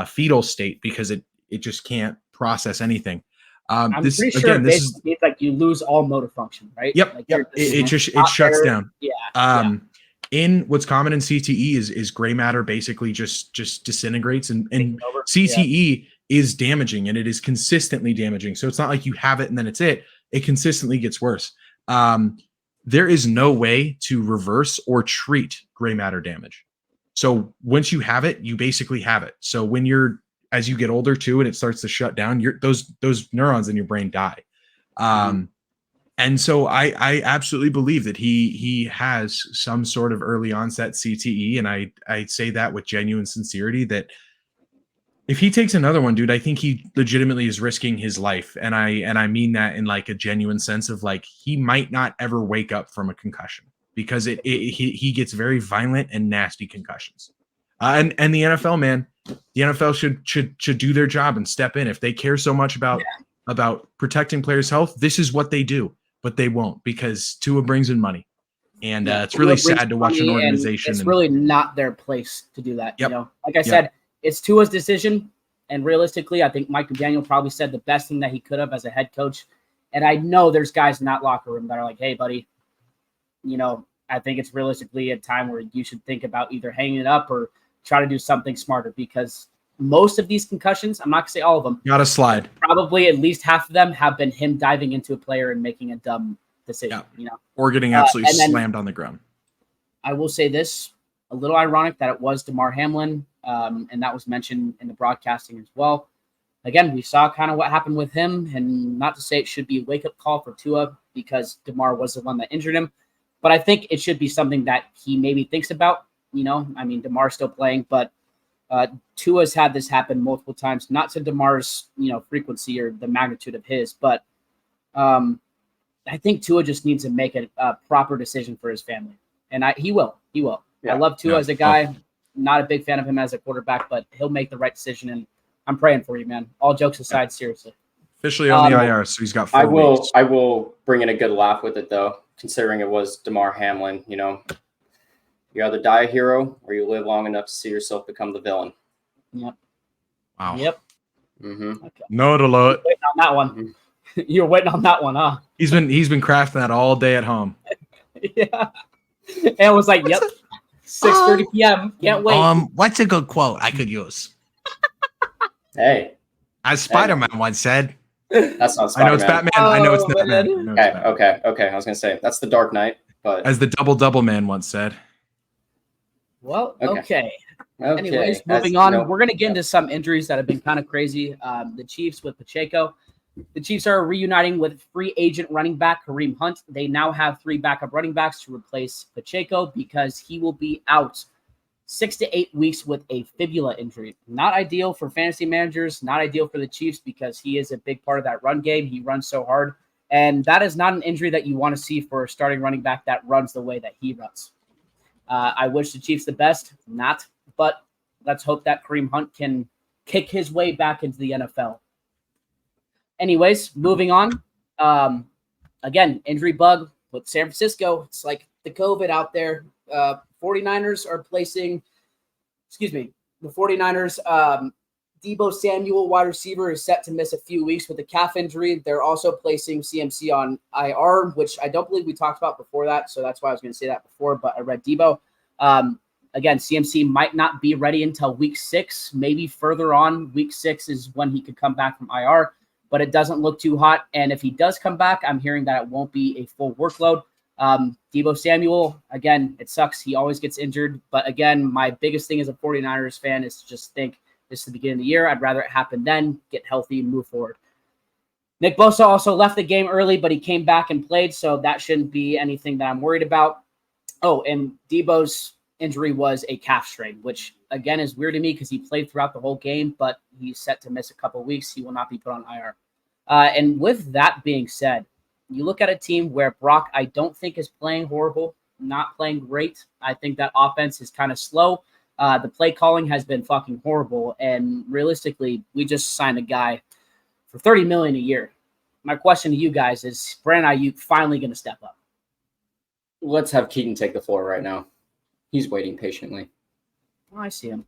fetal state because it just can't process anything. I'm pretty sure this is like you lose all motor function, right? Yep. Like it shuts down. Yeah. In what's common in CTE is gray matter basically just disintegrates, and CTE is damaging, and it is consistently damaging. So it's not like you have it and then it's it consistently gets worse. There is no way to reverse or treat gray matter damage. So once you have it, you basically have it. So as you get older too, and it starts to shut down, those neurons in your brain die. And so I absolutely believe that he has some sort of early onset CTE. And I say that with genuine sincerity, that if he takes another one, dude, I think he legitimately is risking his life. And I mean that in like a genuine sense of like, he might not ever wake up from a concussion, because he gets very violent and nasty concussions. And the NFL, man, the NFL should do their job and step in. If they care so much about protecting players' health, this is what they do, but they won't, because Tua brings in money. And it's really sad to watch an organization. It's really not their place to do that. Yep. You know, like I said, it's Tua's decision. And realistically, I think Mike McDaniel probably said the best thing that he could have as a head coach. And I know there's guys in that locker room that are like, "Hey, buddy, you know, I think it's realistically a time where you should think about either hanging it up or try to do something smarter," because most of these concussions, I'm not going to say all of them, got to slide. Probably at least half of them have been him diving into a player and making a dumb decision, you know, or getting absolutely slammed on the ground. I will say this, a little ironic that it was DeMar Hamlin, and that was mentioned in the broadcasting as well. Again, we saw kind of what happened with him, and not to say it should be a wake-up call for Tua, because DeMar was the one that injured him, but I think it should be something that he maybe thinks about. You know, I mean, DeMar's still playing, but Tua's had this happen multiple times, not to DeMar's, frequency or the magnitude of his, but I think Tua just needs to make a proper decision for his family. And he will. Yeah. I love Tua as a guy. Not a big fan of him as a quarterback, but he'll make the right decision. And I'm praying for you, man. All jokes aside, seriously. Officially on the IR, so he's got 4 weeks. I will bring in a good laugh with it, though, considering it was Damar Hamlin. You know, you either die a hero or you live long enough to see yourself become the villain. Yep. Wow. Yep. Mm-hmm. Okay. Note alert. Waiting on that one. You're waiting on that one, huh? He's been crafting that all day at home. Yeah. And it was like, yep. 6:30 p.m. Can't wait. What's a good quote I could use? Hey. As Spider-Man once said. That's not Spider-Man. I know it's Batman. I know it's Batman. Okay. I was going to say, that's the Dark Knight. But as the double man once said. Well, okay. Anyways, moving on. We're going to get into some injuries that have been kind of crazy. The Chiefs with Pacheco. The Chiefs are reuniting with free agent running back Kareem Hunt. They now have 3 backup running backs to replace Pacheco because he will be out 6 to 8 weeks with a fibula injury. Not ideal for fantasy managers, not ideal for the Chiefs because he is a big part of that run game. He runs so hard. And that is not an injury that you want to see for a starting running back that runs the way that he runs. I wish the Chiefs the best, but let's hope that Kareem Hunt can kick his way back into the NFL. Anyways, moving on. Again, injury bug with San Francisco. It's like the COVID out there. 49ers are placing, the 49ers, Deebo Samuel, wide receiver, is set to miss a few weeks with a calf injury. They're also placing CMC on IR, which I don't believe we talked about before that. So that's why I was going to say that before, but I read Deebo. Again, CMC might not be ready until week 6, maybe further on. Week 6 is when he could come back from IR, but it doesn't look too hot. And if he does come back, I'm hearing that it won't be a full workload. Deebo Samuel, again, it sucks. He always gets injured. But again, my biggest thing as a 49ers fan is to just think this is the beginning of the year. I'd rather it happen then, get healthy, and move forward. Nick Bosa also left the game early, but he came back and played, so that shouldn't be anything that I'm worried about. Oh, and Deebo's injury was a calf strain, which, again, is weird to me because he played throughout the whole game, but he's set to miss a couple weeks. He will not be put on IR. And with that being said, you look at a team where Brock, I don't think, is playing horrible, not playing great. I think that offense is kind of slow. The play calling has been fucking horrible. And realistically, we just signed a guy for $30 million a year. My question to you guys is, Brandon Ayuk finally going to step up? Let's have Keaton take the floor right now. He's waiting patiently. Oh, I see him.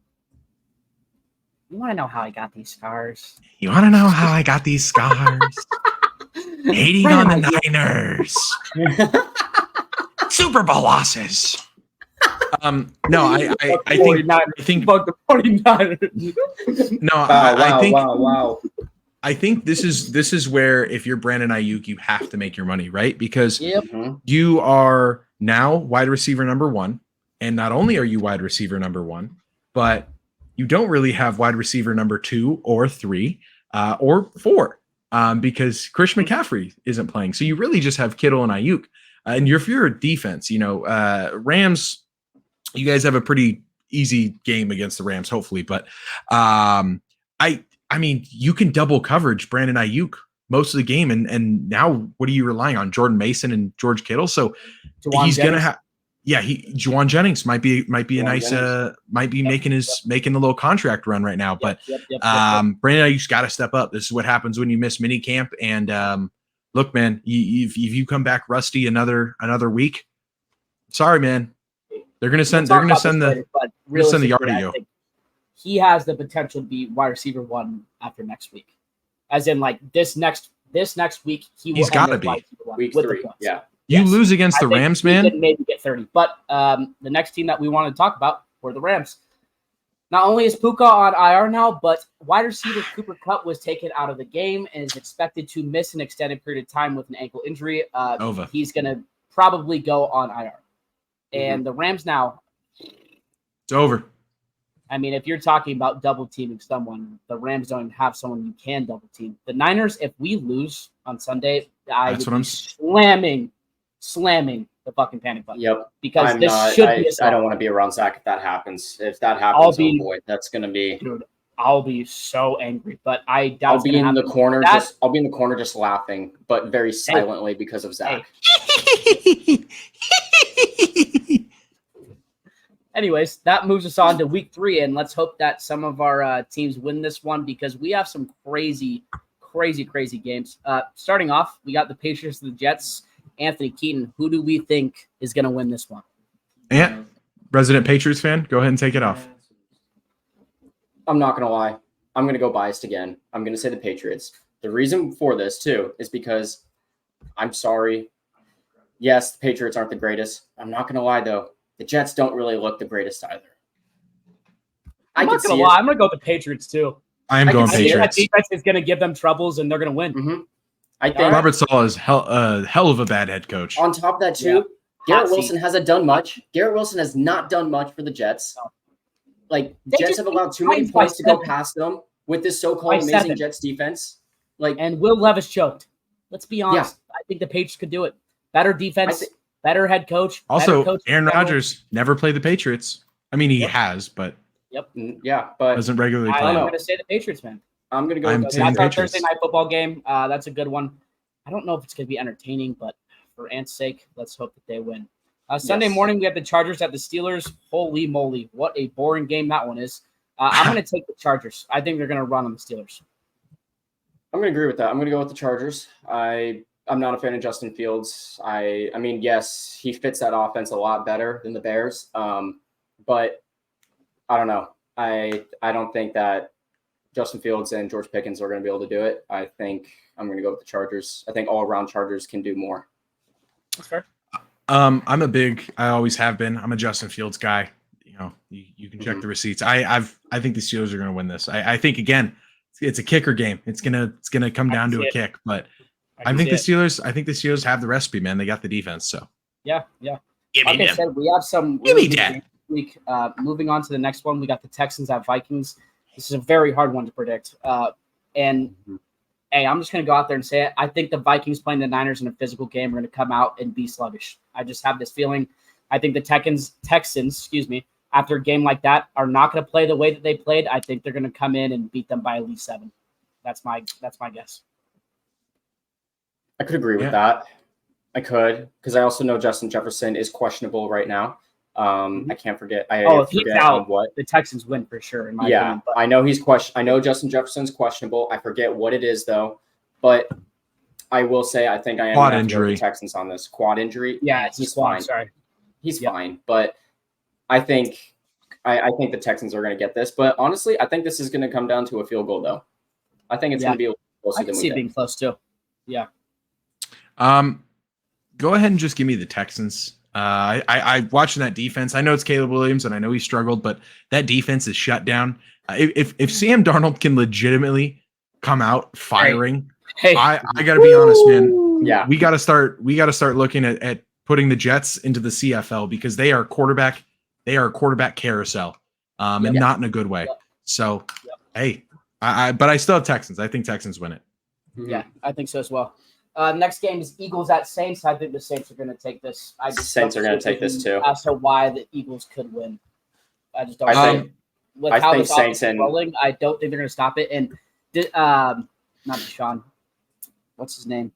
You want to know how I got these scars? You want to know how I got these scars? Hating on the Niners. Super Bowl losses. No, I think fuck the 49ers. No, Wow. I think this is where, if you're Brandon Ayuk, you have to make your money, right? Because you are now wide receiver number 1, and not only are you wide receiver number 1, but you don't really have wide receiver number 2 or 3 or 4 because Christian McCaffrey isn't playing. So you really just have Kittle and Ayuk. And if you're a defense, Rams, you guys have a pretty easy game against the Rams, hopefully. But I mean, you can double coverage Brandon Ayuk most of the game. And now what are you relying on? Jordan Mason and George Kittle. So he's going to have, Juwan Jennings might be a nice, might be making the little contract run right now. But Brandon Ayuk's got to step up. This is what happens when you miss mini camp. And look, man, if you come back rusty another week, sorry, man. They're going to send the yard to you. He has the potential to be wide receiver 1 after next week. As in, like, this next week, he's got to be week 3. Yeah. You lose against the Rams, man. Maybe get 30. But the next team that we want to talk about were the Rams. Not only is Puka on IR now, but wide receiver Cooper Kupp was taken out of the game and is expected to miss an extended period of time with an ankle injury. He's going to probably go on IR. And the Rams now. It's over. I mean, if you're talking about double teaming someone, the Rams don't have someone you can double team. The Niners, if we lose on Sunday, I would be slamming the fucking panic button. Yep. Because I don't want to be around Zach if that happens. If that happens, that's going to be. Dude, I'll be so angry. But I doubt I'll be in the corner. I'll be in the corner just laughing, but very silently because of Zach. Anyways, that moves us on to week 3, and let's hope that some of our teams win this one because we have some crazy games. Starting off, we got the Patriots and the Jets, Anthony Keaton, who do we think is going to win this one? And resident Patriots fan, go ahead and take it off. I'm not going to lie. I'm going to go biased again. I'm going to say the Patriots. The reason for this, too, is because I'm sorry. Yes, the Patriots aren't the greatest. I'm not going to lie, though. The Jets don't really look the greatest either. I'm not going to lie. I'm going to go with the Patriots, too. I am going Patriots. That defense is going to give them troubles, and they're going to win. Mm-hmm. I think Robert Saleh is hell of a bad head coach. On top of that, too, Garrett Wilson hasn't done much. Garrett Wilson has not done much for the Jets. No. Like, Jets have allowed too many points to go past them with this so-called amazing Jets defense. And Will Levis choked. Let's be honest. Yeah. I think the Patriots could do it. Better defense, better head coach. Also, coach Aaron Rodgers never played the Patriots. I mean, he has, but but doesn't regularly play. I'm going to say the Patriots, man. I'm going to go with that's our Thursday night football game. That's a good one. I don't know if it's going to be entertaining, but for Ant's sake, let's hope that they win. Sunday morning, we have the Chargers at the Steelers. Holy moly, what a boring game that one is. I'm going to take the Chargers. I think they're going to run on the Steelers. I'm going to agree with that. I'm going to go with the Chargers. I'm not a fan of Justin Fields. I mean, yes, he fits that offense a lot better than the Bears. But I don't know. I don't think that Justin Fields and George Pickens are going to be able to do it. I think I'm going to go with the Chargers. I think all-around Chargers can do more. That's fair. I always have been. I'm a Justin Fields guy. You know, you can check the receipts. I think the Steelers are going to win this. I think again, it's a kicker game. It's gonna come down to a kick. But I think the Steelers have the recipe, man. They got the defense. So yeah. Like I said, we have some week. Moving on to the next one, we got the Texans at Vikings. This is a very hard one to predict. Hey, I'm just going to go out there and say it. I think the Vikings playing the Niners in a physical game are going to come out and be sluggish. I just have this feeling. I think the Texans, after a game like that, are not going to play the way that they played. I think they're going to come in and beat them by at least 7. That's my guess. I could agree with that. I could, because I also know Justin Jefferson is questionable right now. I can't forget. If he's out, the Texans win for sure. In my opinion, but I know I know Justin Jefferson's questionable. I forget what it is though, but I will say I think I am quad injury. The Texans on this quad injury. Yeah, he's fine. Sorry, he's fine. But I think the Texans are going to get this. But honestly, I think this is going to come down to a field goal though. I think it's going to be closer than we think. Being close too. Yeah. Go ahead and just give me the Texans. I watching that defense. I know it's Caleb Williams, and I know he struggled, but that defense is shut down. If Sam Darnold can legitimately come out firing, I got to be honest, man. Yeah, we got to start looking at putting the Jets into the CFL because they are quarterback carousel, and not in a good way. So, hey, but I still have Texans. I think Texans win it. Yeah, I think so as well. Next game is Eagles at Saints. I think the Saints are going to take this. The Saints are going to take this too. As to why the Eagles could win, I just don't think. With how this offense is rolling, I don't think they're going to stop it. And not Deshaun, what's his name?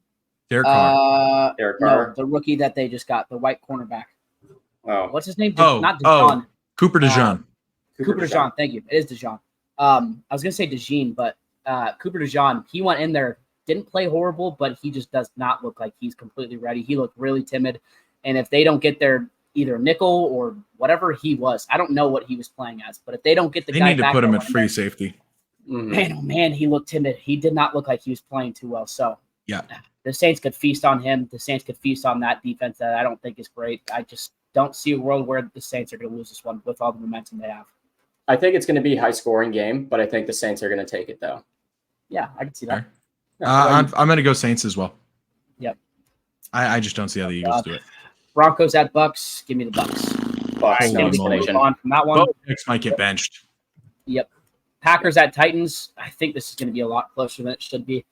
Derek Carr. No, the rookie that they just got, the white cornerback. Oh, what's his name? Not Deshaun. Cooper DeJean. Cooper DeJean. Thank you. It is DeJean. I was going to say DeJean, but Cooper DeJean. He went in there. Didn't play horrible, but he just does not look like he's completely ready. He looked really timid. And if they don't get their either nickel or whatever he was, I don't know what he was playing as, but if they don't get the guy back, they need to put him at free safety. Man, he looked timid. He did not look like he was playing too well. So yeah, the Saints could feast on him. The Saints could feast on that defense that I don't think is great. I just don't see a world where the Saints are going to lose this one with all the momentum they have. I think it's going to be a high-scoring game, but I think the Saints are going to take it, though. Yeah, I can see that. I'm going to go Saints as well. Yep. I just don't see how the Eagles do it. Broncos at Bucks. Give me the Bucks. Bucks. No on from that one. Both picks might get benched. Yep. Packers at Titans. I think this is going to be a lot closer than it should be.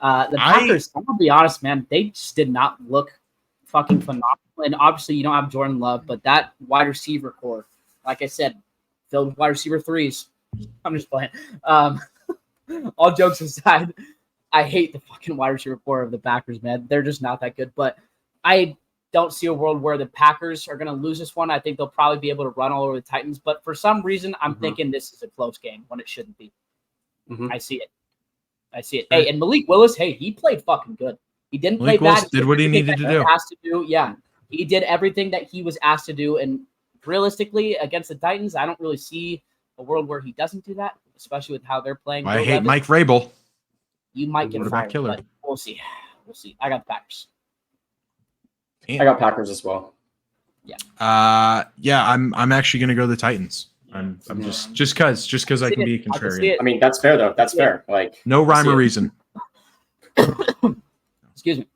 The Packers, I'm going to be honest, man, they just did not look fucking phenomenal. And obviously you don't have Jordan Love, but that wide receiver core, like I said, filled with wide receiver 3s. I'm just playing. All jokes aside, I hate the fucking wide receiver core of the Packers, man. They're just not that good. But I don't see a world where the Packers are going to lose this one. I think they'll probably be able to run all over the Titans. But for some reason, I'm thinking this is a close game when it shouldn't be. I see it. Hey, and Malik Willis, he played fucking good. He didn't Malik play bad. Willis did what he needed to do. Asked to do. Yeah, he did everything that he was asked to do. And realistically, against the Titans, I don't really see a world where he doesn't do that, especially with how they're playing. I hate Mike Vrabel. You might get fired, killer. but we'll see. We'll see. I got the Packers. I got Packers as well. Yeah. I'm actually gonna go the Titans. I'm just because I can be a contrarian. I mean, that's fair though. That's fair. Like No rhyme or reason. Excuse me.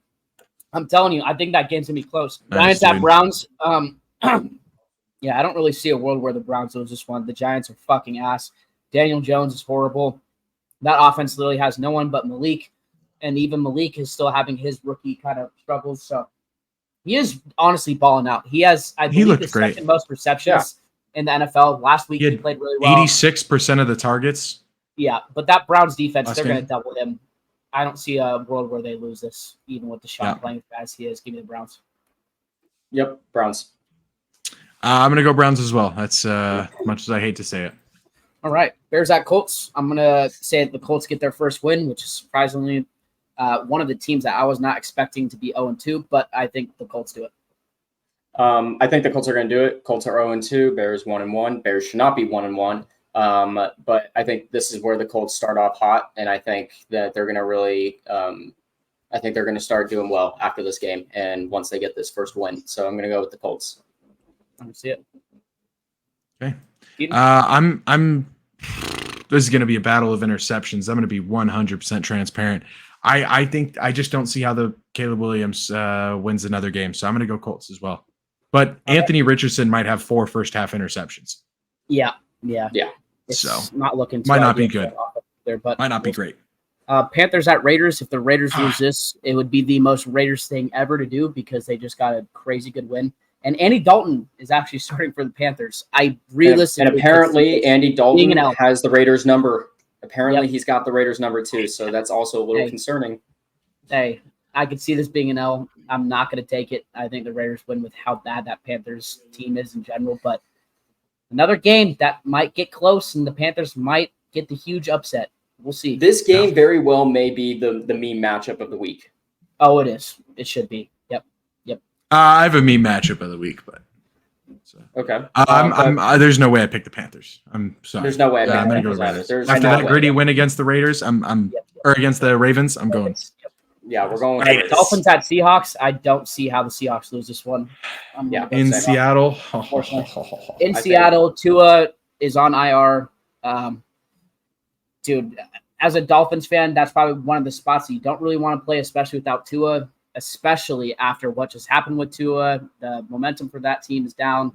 I'm telling you, I think that game's gonna be close. Nice, Giants at dude. Browns. Yeah, I don't really see a world where the Browns lose this one. The Giants are fucking ass. Daniel Jones is horrible. That offense literally has no one but Malik, and even Malik is still having his rookie kind of struggles. So he is honestly balling out. He has, I believe, the second most receptions in the NFL. Last week he played really well. 86% of the targets. Yeah, but that Browns defense, they're going to double him. I don't see a world where they lose this, even with Deshaun playing as he is. Give me the Browns. Yep, Browns. I'm going to go Browns as well. That's much as I hate to say it. All right, Bears at Colts. I'm going to say the Colts get their first win, which is surprisingly one of the teams that I was not expecting to be 0-2, but I think the Colts do it. I think the Colts are going to do it. Colts are 0-2. Bears 1-1. Bears should not be 1-1. But I think this is where the Colts start off hot, and I think that they're going to really I think they're going to start doing well after this game and once they get this first win. So I'm going to go with the Colts. I see it. Okay. I'm this is going to be a battle of interceptions. I'm going to be 100% transparent. I think I just don't see how the Caleb Williams wins another game. So I'm going to go Colts as well. But Anthony Richardson might have 4 first-half interceptions. Yeah. It's so not looking might not be good. There, but might not be great. Panthers at Raiders. If the Raiders lose this, it would be the most Raiders thing ever to do because they just got a crazy good win. And Andy Dalton is actually starting for the Panthers. I realistically and apparently Andy Dalton has the Raiders number. Apparently he's got the Raiders number too, so that's also a little concerning. Hey, I could see this being an L. I'm not going to take it. I think the Raiders win with how bad that Panthers team is in general, but another game that might get close and the Panthers might get the huge upset. We'll see. This game very well may be the meme matchup of the week. Oh, it is. It should be. Yep. I have a meme matchup of the week, but okay. There's no way I pick the Panthers. I'm sorry. There's no way. I'm going to go Raiders. After that gritty win against the Raiders, or against the Ravens, I'm going. Yeah, we're going. Right. Dolphins at Seahawks. I don't see how the Seahawks lose this one. In Seattle. In Seattle, Tua is on IR. Dude, as a Dolphins fan, that's probably one of the spots that you don't really want to play, especially without Tua, especially after what just happened with Tua. The momentum for that team is down.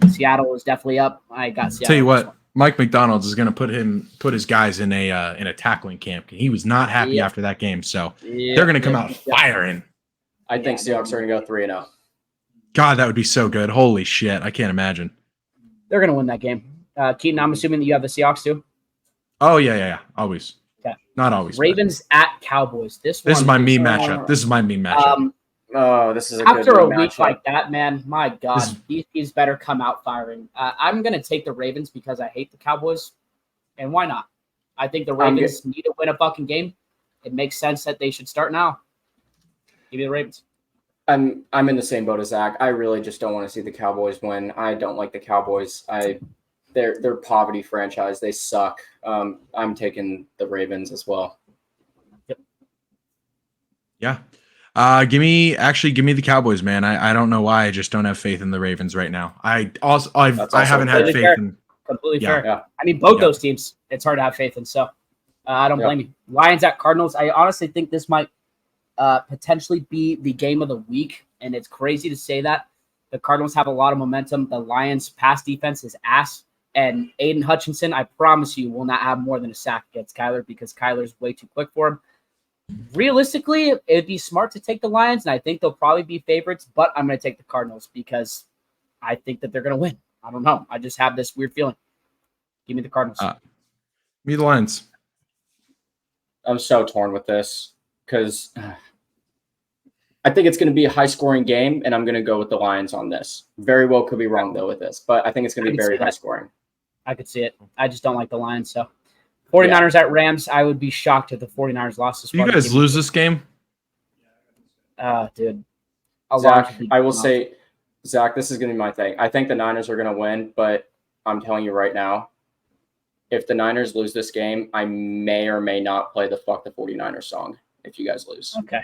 Seattle is definitely up. I got Seattle. Tell you what, Mike McDonald's is going to put his guys in a tackling camp. He was not happy after that game, so they're going to come out firing. I think Seahawks are going to go 3-0. God, that would be so good. Holy shit, I can't imagine. They're going to win that game. Keaton, I'm assuming that you have the Seahawks too? Oh, yeah. Always. Okay. Not always. Ravens at Cowboys. This is my meme matchup. This is my meme matchup. This is after a week matchup. like that, man. My God, these teams better come out firing. I'm gonna take the Ravens because I hate the Cowboys, and why not? I think the Ravens need to win a fucking game. It makes sense that they should start now. Give me the Ravens. I'm in the same boat as Zach. I really just don't want to see the Cowboys win. I don't like the Cowboys. They're poverty franchise. They suck. I'm taking the Ravens as well. Yep. Yeah. Give me the Cowboys, man. I don't know why. I just don't have faith in the Ravens right now. I haven't had faith in. Completely fair. Yeah. I mean, both those teams, it's hard to have faith in. So I don't blame you. Lions at Cardinals. I honestly think this might potentially be the game of the week, and it's crazy to say that. The Cardinals have a lot of momentum. The Lions' pass defense is ass. And Aiden Hutchinson, I promise you, will not have more than a sack against Kyler because Kyler's way too quick for him. Realistically, it'd be smart to take the Lions, and I think they'll probably be favorites, but I'm going to take the Cardinals because I think that they're going to win. I don't know. I just have this weird feeling. Give me the Cardinals. Me the Lions. I'm so torn with this because I think it's going to be a high-scoring game, and I'm going to go with the Lions on this. Very well could be wrong, though, with this, but I think it's going to be very high-scoring. I could see it. I just don't like the Lions, so. 49ers at Rams. I would be shocked if the 49ers lost this. You guys lose this game? Dude. Zach, I will say, Zach, this is going to be my thing. I think the Niners are going to win, but I'm telling you right now, if the Niners lose this game, I may or may not play the Fuck the 49ers song if you guys lose. Okay.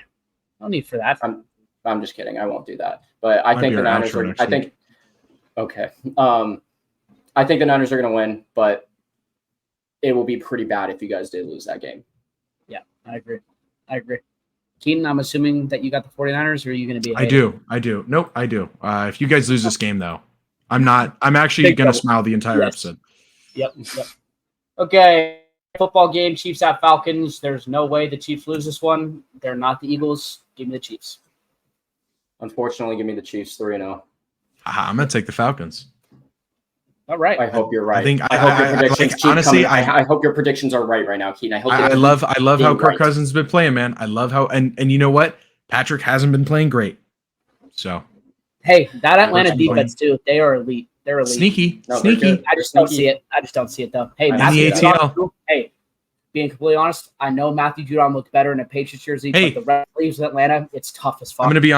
No need for that. I'm just kidding. I won't do that. But I think the Niners are – I think – okay. I think the Niners are going to win, but it will be pretty bad if you guys did lose that game. Yeah, I agree. Keaton, I'm assuming that you got the 49ers, or are you going to be? I do. Nope, I do. If you guys lose this game, though, I'm actually going to smile the entire episode. Yep. Okay, football game, Chiefs at Falcons. There's no way the Chiefs lose this one. They're not the Eagles. Give me the Chiefs. Unfortunately, give me the Chiefs 3-0. I'm going to take the Falcons. All right. I hope you're right. I hope your predictions honestly, I hope your predictions are right now, Keaton. I love how Kirk Cousins has been playing, man. I love how and you know what? Patrick hasn't been playing great. So hey, that Atlanta defense too. They are elite. They're elite. Sneaky. I just don't see it though. Hey, Matthew Judon, being completely honest, I know Matthew Judon looked better in a Patriots jersey, but the rest leaves Atlanta, it's tough as fuck. I'm gonna be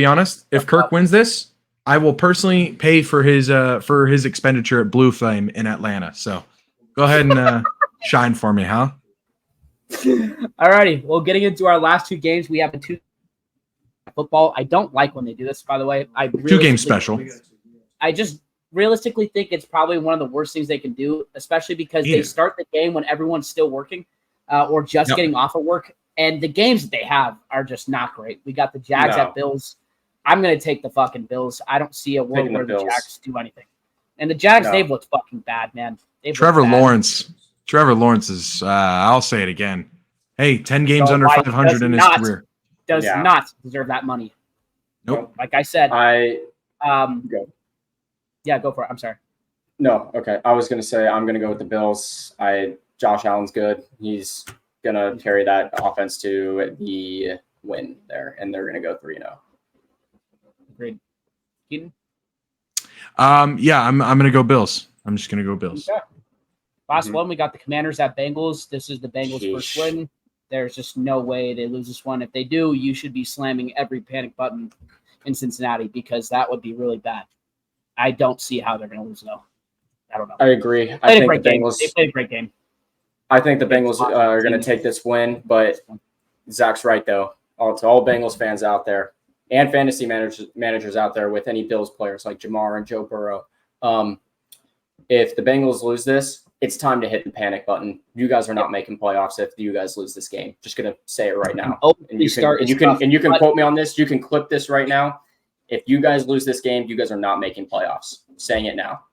honest. If Kirk wins this, I will personally pay for his expenditure at Blue Flame in Atlanta. So go ahead and shine for me, huh? Alrighty. Well, getting into our last two games, we have a two football. I don't like when they do this, by the way. Two game special. I just realistically think it's probably one of the worst things they can do, especially because they start the game when everyone's still working or just getting off of work. And the games that they have are just not great. We got the Jags at Bills. I'm going to take the fucking Bills. I don't see a world where the Jags do anything. And the Jags, they've looked fucking bad, man. Trevor Lawrence is, I'll say it again. Hey, 10 games under 500 in his career. Does not deserve that money. Nope. Like I said. Go. Yeah, go for it. I'm sorry. No, okay. I was going to say I'm going to go with the Bills. Josh Allen's good. He's going to carry that offense to the win there, and they're going to go 3-0. Agreed. Keaton? Yeah, I'm going to go Bills. I'm just going to go Bills. Okay. Last one, we got the Commanders at Bengals. This is the Bengals' first win. There's just no way they lose this one. If they do, you should be slamming every panic button in Cincinnati because that would be really bad. I don't see how they're going to lose, though. I don't know. I agree. They played a great game. I think the Bengals are going to take this win, but Zach's right, though. To all Bengals fans out there and fantasy managers out there with any Bills players like Jamar and Joe Burrow, if the Bengals lose this, it's time to hit the panic button. You guys are not making playoffs if you guys lose this game. Just going to say it right now. And you can quote me on this. You can clip this right now. If you guys lose this game, you guys are not making playoffs. I'm saying it now.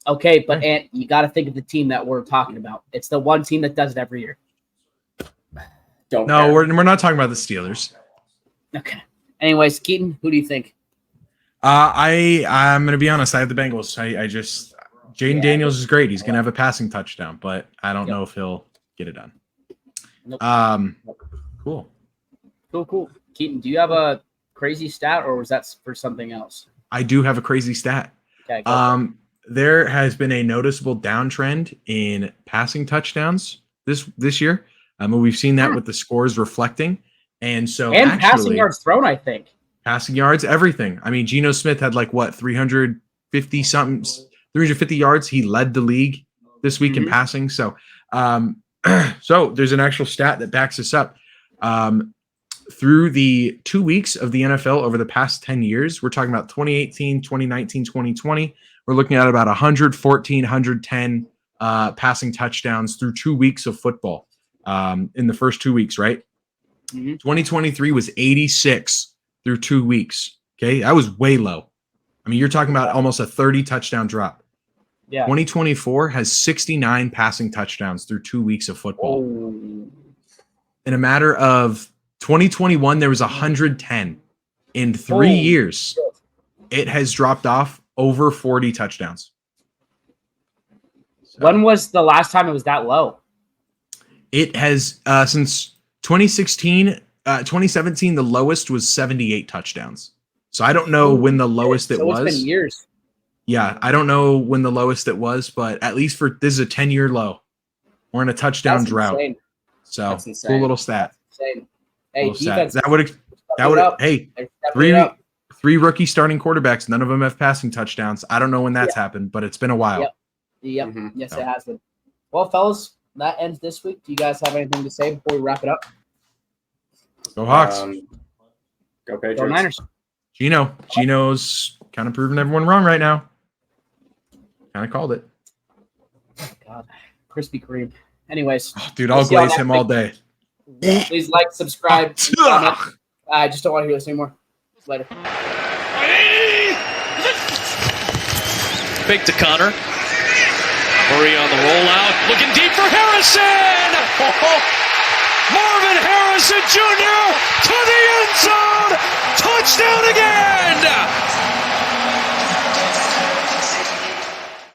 Okay, but Ant, you got to think of the team that we're talking about. It's the one team that does it every year. We're not talking about the Steelers. Okay. Anyways, Keaton, who do you think? I'm going to be honest. I have the Bengals. Jaden Daniels is great. He's going to have a passing touchdown, but I don't know if he'll get it done. Cool. Keaton, do you have a crazy stat, or was that for something else? I do have a crazy stat. Okay. There has been a noticeable downtrend in passing touchdowns this year. We've seen that with the scores reflecting, and passing yards thrown. I think passing yards, everything. I mean, Geno Smith had 350 yards. He led the league this week in passing. So, so there's an actual stat that backs this up. Through the 2 weeks of the NFL over the past 10 years, we're talking about 2018, 2019, 2020. We're looking at about 114, 110 passing touchdowns through 2 weeks of football in the first 2 weeks, right? 2023 was 86 through 2 weeks. Okay, that was way low. I mean, you're talking about almost a 30 touchdown drop. Yeah. 2024 has 69 passing touchdowns through 2 weeks of football. In a matter of 2021, there was 110. In 3 years, it has dropped off over 40 touchdowns. So, when was the last time it was that low? It has since 2017, the lowest was 78 touchdowns. So I don't know when the lowest it was. It's been years. Yeah, I don't know when the lowest it was, but at least this is a 10-year low. We're in a touchdown drought. Insane. So cool little stat. Insane. Hey, defense. That That would They're stepping three it up. three rookie starting quarterbacks. None of them have passing touchdowns. I don't know when that's happened, but it's been a while. Yep. Yes, it has been. Well, fellas, that ends this week. Do you guys have anything to say before we wrap it up? Go Hawks. Go Patriots. Go Niners. Gino's kind of proving everyone wrong right now. Kind of called it. Oh, God. Krispy Kreme. Anyways. Dude, I'll glaze him all day. Please like, subscribe, comment. I just don't want to hear this anymore. Later. Fake to Connor. Murray on the rollout. Looking deep for Harrison. Marvin Harrison Jr. to the end zone. Touchdown again.